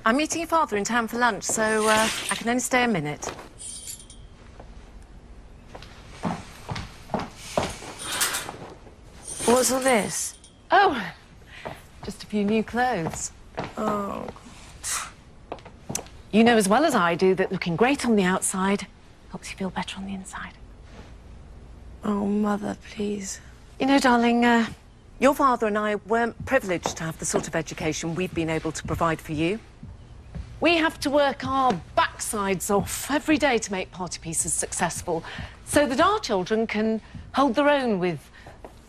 I'm meeting your father in town for lunch, so I can only stay a minute. What's all this? Oh, just a few new clothes. Oh. You know as well as I do that looking great on the outside helps you feel better on the inside. Oh, Mother, please. You know, darling, your father and I weren't privileged to have the sort of education we've been able to provide for you. We have to work our backsides off every day to make party pieces successful so that our children can hold their own with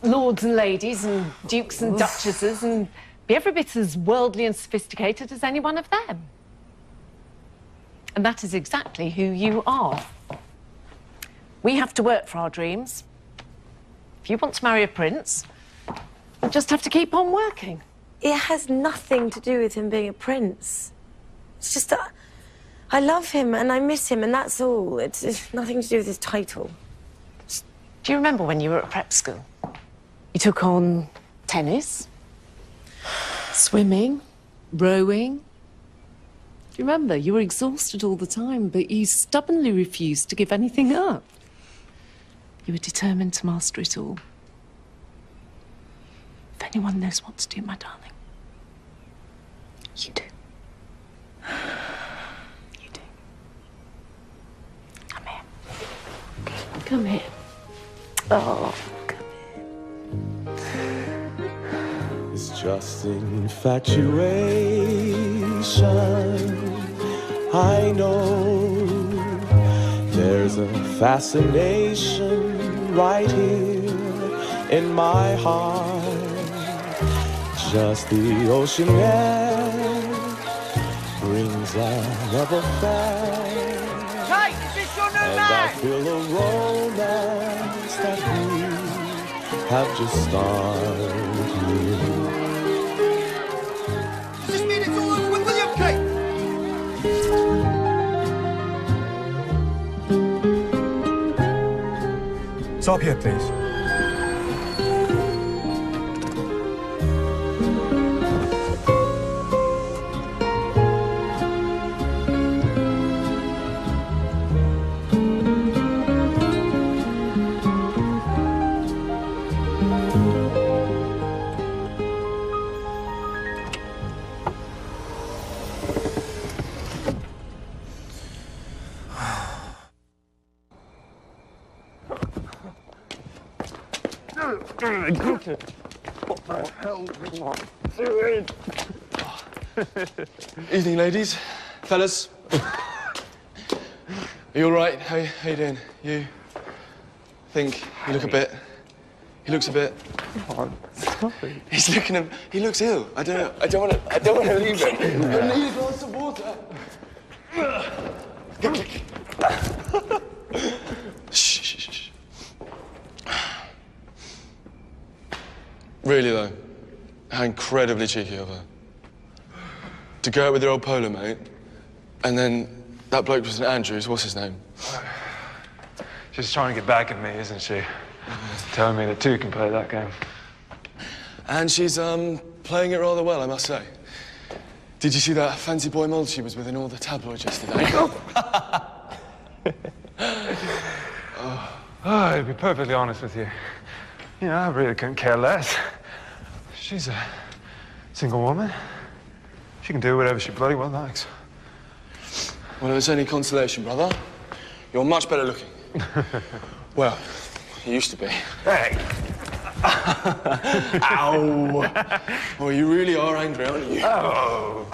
lords and ladies and dukes and duchesses and be every bit as worldly and sophisticated as any one of them. And that is exactly who you are. We have to work for our dreams. If you want to marry a prince, you'll just have to keep on working. It has nothing to do with him being a prince. It's just that I love him and I miss him, and that's all. It's nothing to do with his title. Do you remember when you were at prep school? You took on tennis, swimming, rowing. Do you remember? You were exhausted all the time, but you stubbornly refused to give anything up. You were determined to master it all. If anyone knows what to do, my darling, you do. You do. Come here. Come here. Oh. It's just infatuation. I know there's a fascination right here in my heart. Just the ocean air brings a love affair. Hey, is this your new And I feel a romance that we have just started. Does this mean it's all over with William Kate? Stop here, please. What the hell am I doing? Evening, ladies. Fellas. Are you all right? How you doing? You think you look a bit... He looks a bit... Oh, sorry. He looks ill. I don't want to leave him. I need a glass of water. Shh. Really, though, how incredibly cheeky of her. To go out with your old polo mate, and then that bloke was St. Andrews, what's his name? She's trying to get back at me, isn't she? Telling me that two can play that game. And she's, playing it rather well, I must say. Did you see that fancy boy mold she was with in all the tabloids yesterday? To be perfectly honest with you, I really couldn't care less. She's a single woman. She can do whatever she bloody well likes. Well, if it's any consolation, brother, you're much better looking. Well, you used to be. Hey! Ow! Oh, you really are angry, aren't you? Oh!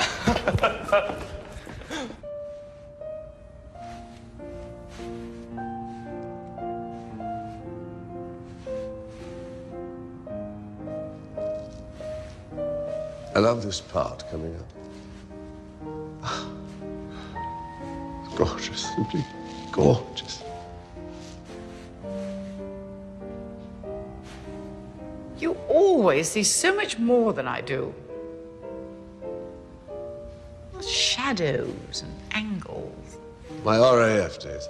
I love this part coming up. It's gorgeous, simply gorgeous. You always see so much more than I do. Shadows and angles. My RAF days.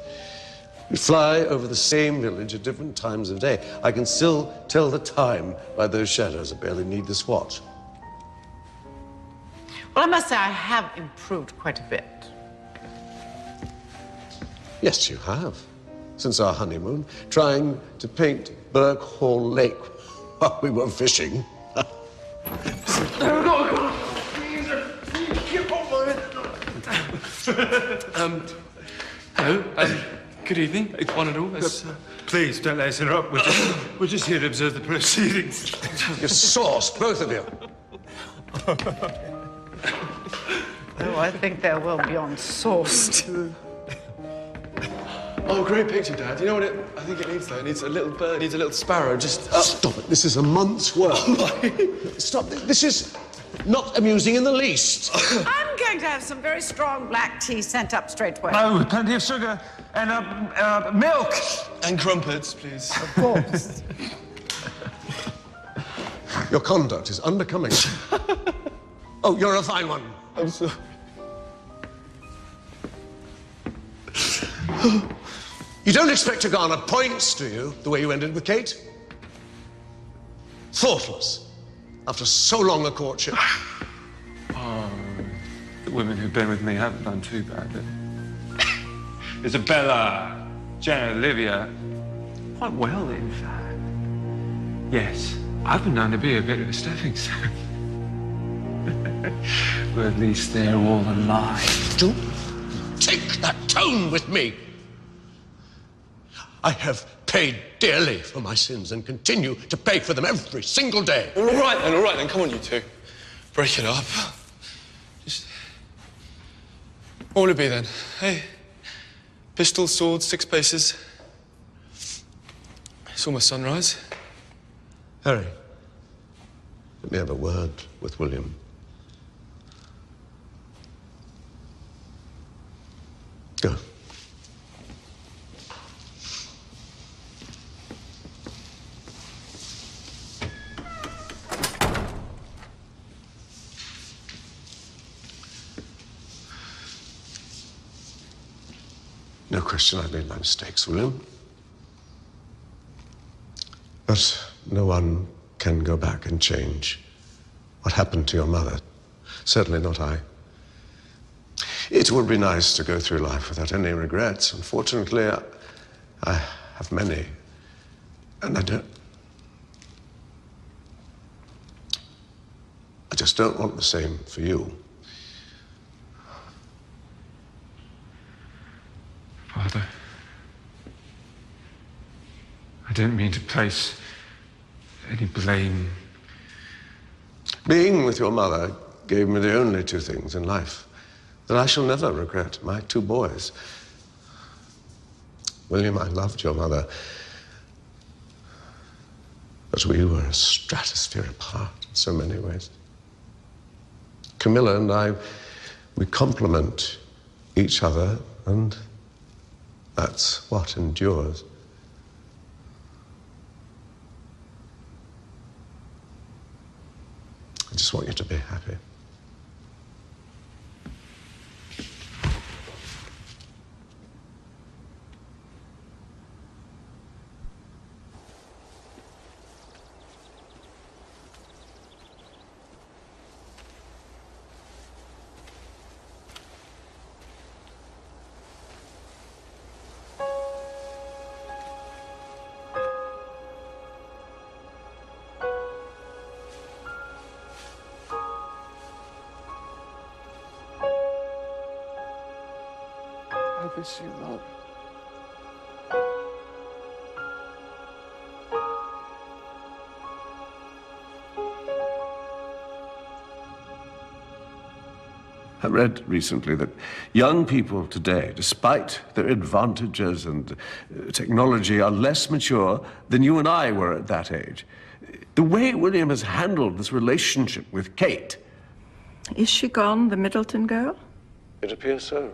We fly over the same village at different times of day. I can still tell the time by those shadows. I barely need this watch. Well, I must say I have improved quite a bit. Yes, you have. Since our honeymoon, trying to paint Burke Hall Lake while we were fishing. Hello. Good evening, one and all. Please, don't let us interrupt. We're just here to observe the proceedings. You're sauced, both of you. Oh, I think they're well beyond sauced. Oh, great picture, Dad. You know what I think it needs, though? It needs a little bird, it needs a little sparrow, just... Stop it. This is a month's work. Stop. This is not amusing in the least. I'm going to have some very strong black tea sent up straight away. Oh, with plenty of sugar and milk. And crumpets, please. Of course. Your conduct is unbecoming. Oh, you're a fine one. I'm sorry. You don't expect to garner points, do you, the way you ended with Kate? Thoughtless, after so long a courtship. Oh, the women who've been with me haven't done too badly. Isabella, Janet, Olivia, quite well, in fact. Yes, I've been known to be a bit of a stepping stone. But at least they're all alive. Don't take that tone with me. I have paid dearly for my sins and continue to pay for them every single day. All right, then. Come on, you two. Break it up. Just... What will it be, then? Hey? Pistol, sword, 6 paces. It's almost sunrise. Harry, let me have a word with William. Go. No question, I've made my mistakes, William. But no one can go back and change what happened to your mother. Certainly not I. It would be nice to go through life without any regrets. Unfortunately, I have many, and I just don't want the same for you. Father, I didn't mean to place any blame. Being with your mother gave me the only two things in life that I shall never regret, my two boys. William, I loved your mother, but we were a stratosphere apart in so many ways. Camilla and I, we complement each other, and that's what endures. I just want you to be happy. I miss you, Mom. I read recently that young people today, despite their advantages and technology, are less mature than you and I were at that age. The way William has handled this relationship with Kate. Is she gone, the Middleton girl? It appears so.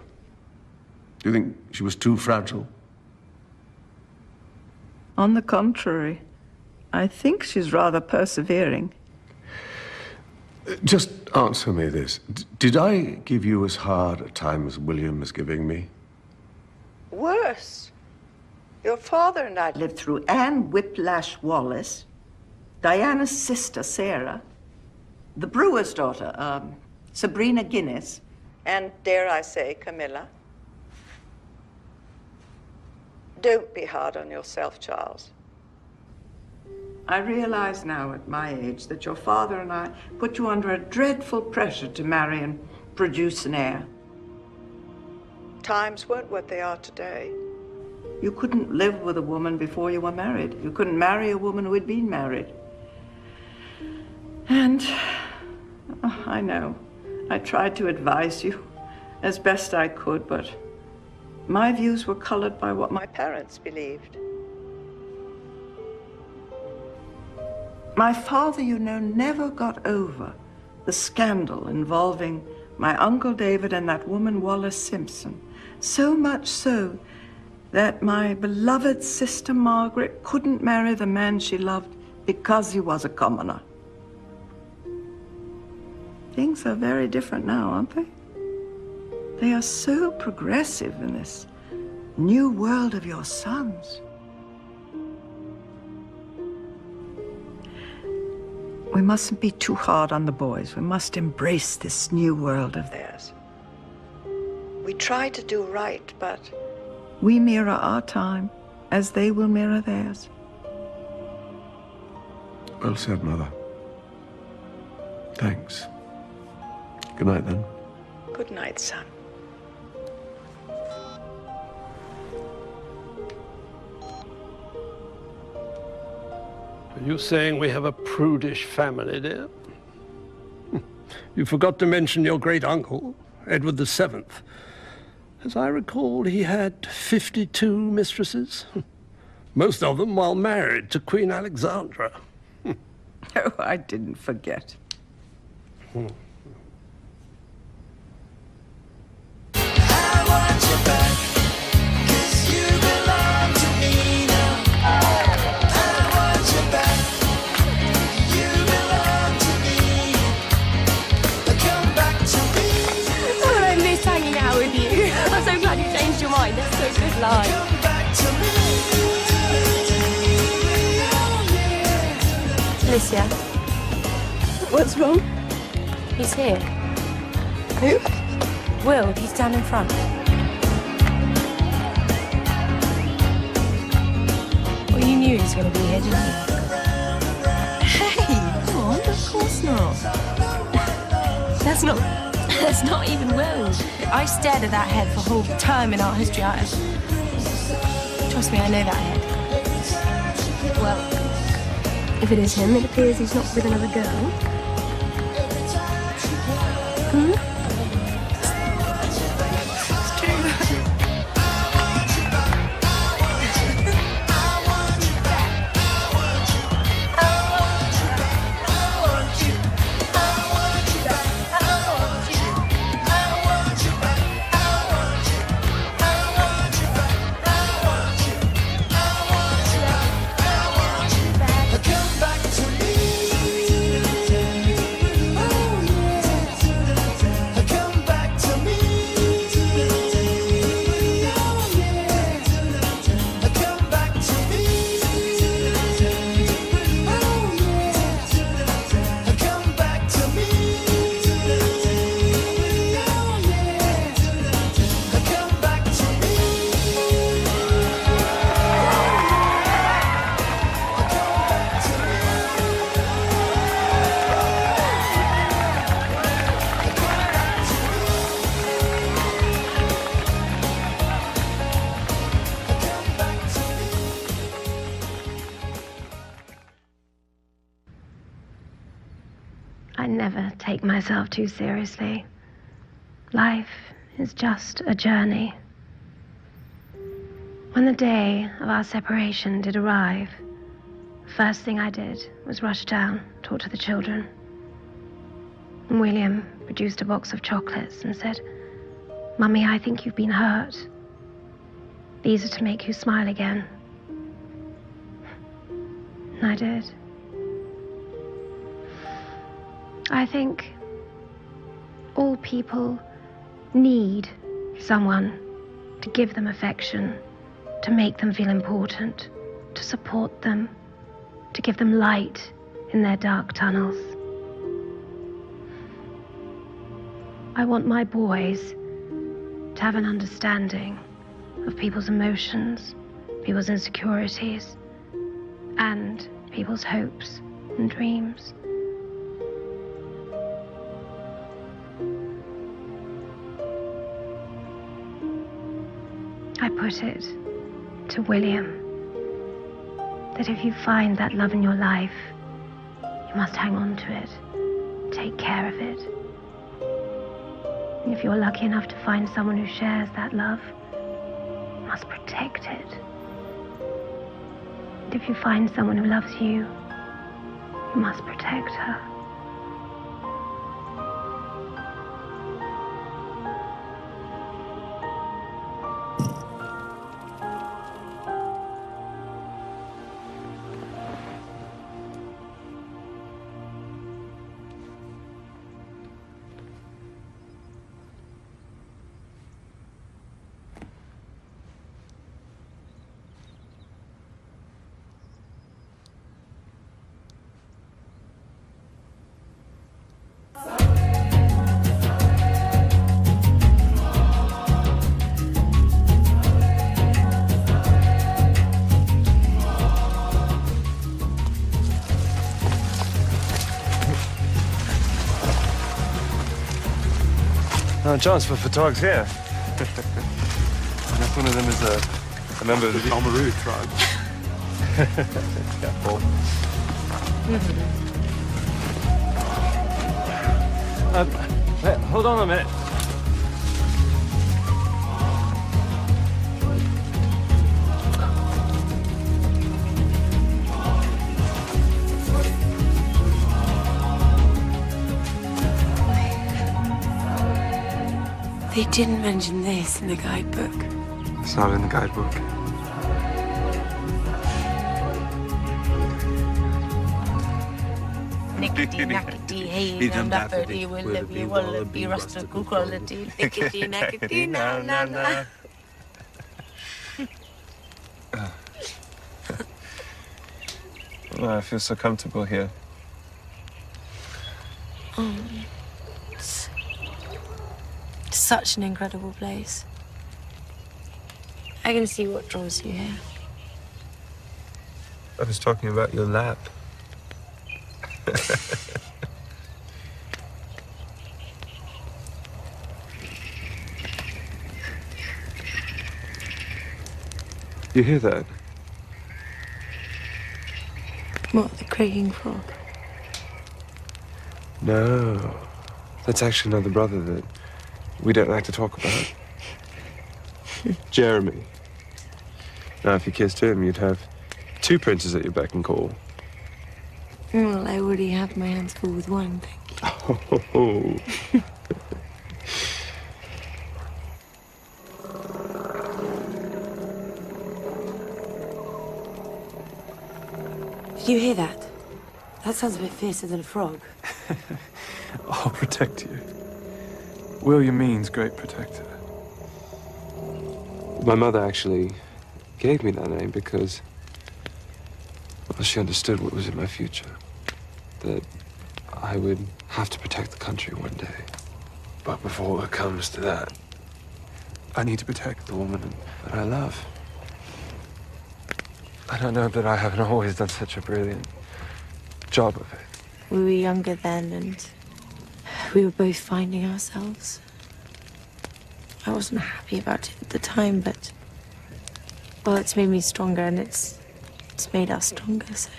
Do you think she was too fragile? On the contrary, I think she's rather persevering. Just answer me this. Did I give you as hard a time as William is giving me? Worse. Your father and I lived through Anne Whiplash Wallace, Diana's sister, Sarah, the brewer's daughter, Sabrina Guinness, and, dare I say, Camilla. Don't be hard on yourself, Charles. I realize now at my age that your father and I put you under a dreadful pressure to marry and produce an heir. Times weren't what they are today. You couldn't live with a woman before you were married. You couldn't marry a woman who had been married. And I know, I tried to advise you as best I could, but my views were colored by what my parents believed. My father, you know, never got over the scandal involving my Uncle David and that woman Wallace Simpson. So much so that my beloved sister Margaret couldn't marry the man she loved because he was a commoner. Things are very different now, aren't they? They are so progressive in this new world of your sons. We mustn't be too hard on the boys. We must embrace this new world of theirs. We try to do right, but we mirror our time as they will mirror theirs. Well said, Mother. Thanks. Good night, then. Good night, son. Are you saying we have a prudish family, dear? You forgot to mention your great-uncle, Edward VII. As I recall, he had 52 mistresses, most of them while married to Queen Alexandra. Oh, I didn't forget. That's such a good line. Alicia. What's wrong? He's here. Who? Will, he's down in front. Well, you knew he was going to be here, didn't you? Hey, come on, of course not. That's not even Will. I stared at that head for a whole term in art history. Trust me, I know that head. Well, if it is him, it appears he's not with another girl. Hmm? I never take myself too seriously. Life is just a journey. When the day of our separation did arrive, the first thing I did was rush down, talk to the children. And William produced a box of chocolates and said, "Mummy, I think you've been hurt. These are to make you smile again." And I did. I think all people need someone to give them affection, to make them feel important, to support them, to give them light in their dark tunnels. I want my boys to have an understanding of people's emotions, people's insecurities, and people's hopes and dreams. I put it to William that if you find that love in your life, you must hang on to it, take care of it. And if you're lucky enough to find someone who shares that love, you must protect it. And if you find someone who loves you, you must protect her. No chance for photographs here. Unless one of them is a member of the Omaru tribe. Yeah, Paul. Wait, hold on a minute. They didn't mention this in the guidebook. It's not in the guidebook. Nickety nackety, hey, and uppity, willity, wallaby, rustical quality, nickety nackety, na na na. Oh, I feel so comfortable here. It's such an incredible place. I can see what draws you here. I was talking about your lap. You hear that? What, the croaking frog? No. That's actually another brother that we don't like to talk about. Jeremy. Now, if you kissed him, you'd have 2 princes at your beck and call. Well, I already have my hands full with one, thank you. Oh. Did you hear that? That sounds a bit fiercer than a frog. I'll protect you. William means great protector. My mother actually gave me that name because, well, she understood what was in my future. That I would have to protect the country one day. But before it comes to that, I need to protect the woman that I love. And I know that I haven't always done such a brilliant job of it. We were younger then, and we were both finding ourselves. I wasn't happy about it at the time, but, well, it's made me stronger, and it's made us stronger, so.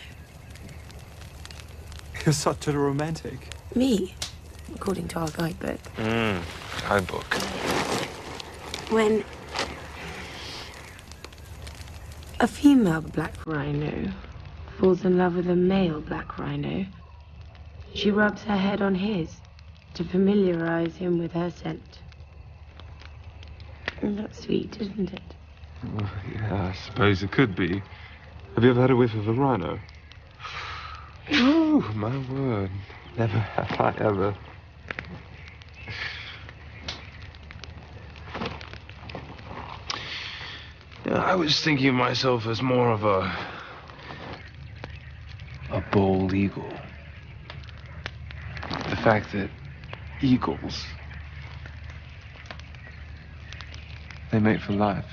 You're such a romantic. Me, according to our guidebook. Guidebook. When a female black rhino falls in love with a male black rhino, she rubs her head on his to familiarize him with her scent. That's sweet, isn't it? Well, yeah, I suppose it could be. Have you ever had a whiff of a rhino? Oh, my word. Never have I ever. Yeah, I was thinking of myself as more of a bald eagle. The fact that eagles, they mate for life.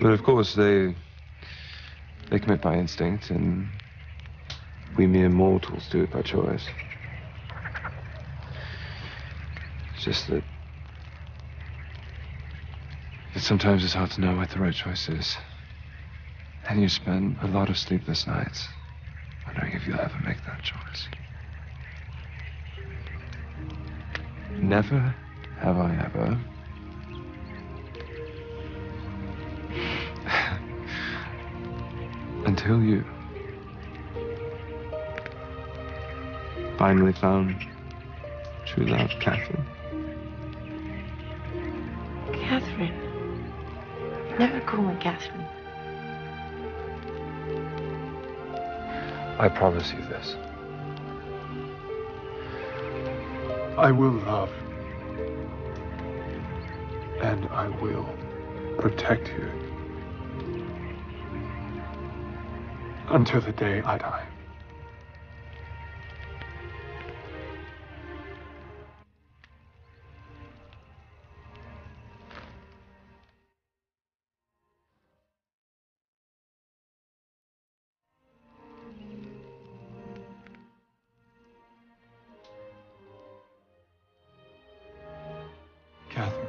But of course, they commit by instinct, and we mere mortals do it by choice. It's just that sometimes it's hard to know what the right choice is. And you spend a lot of sleepless nights wondering if you'll ever make that choice. Never have I ever. Until you finally found true love, Catherine. Catherine. Never call me Catherine. I promise you this. I will love, and I will protect you until the day I die. Catherine.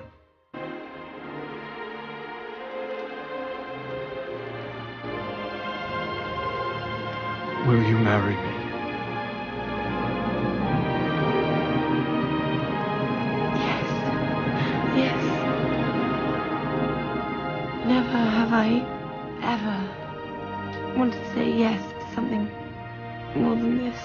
Will you marry me? Yes. Never have I ever wanted to say yes to something more than this.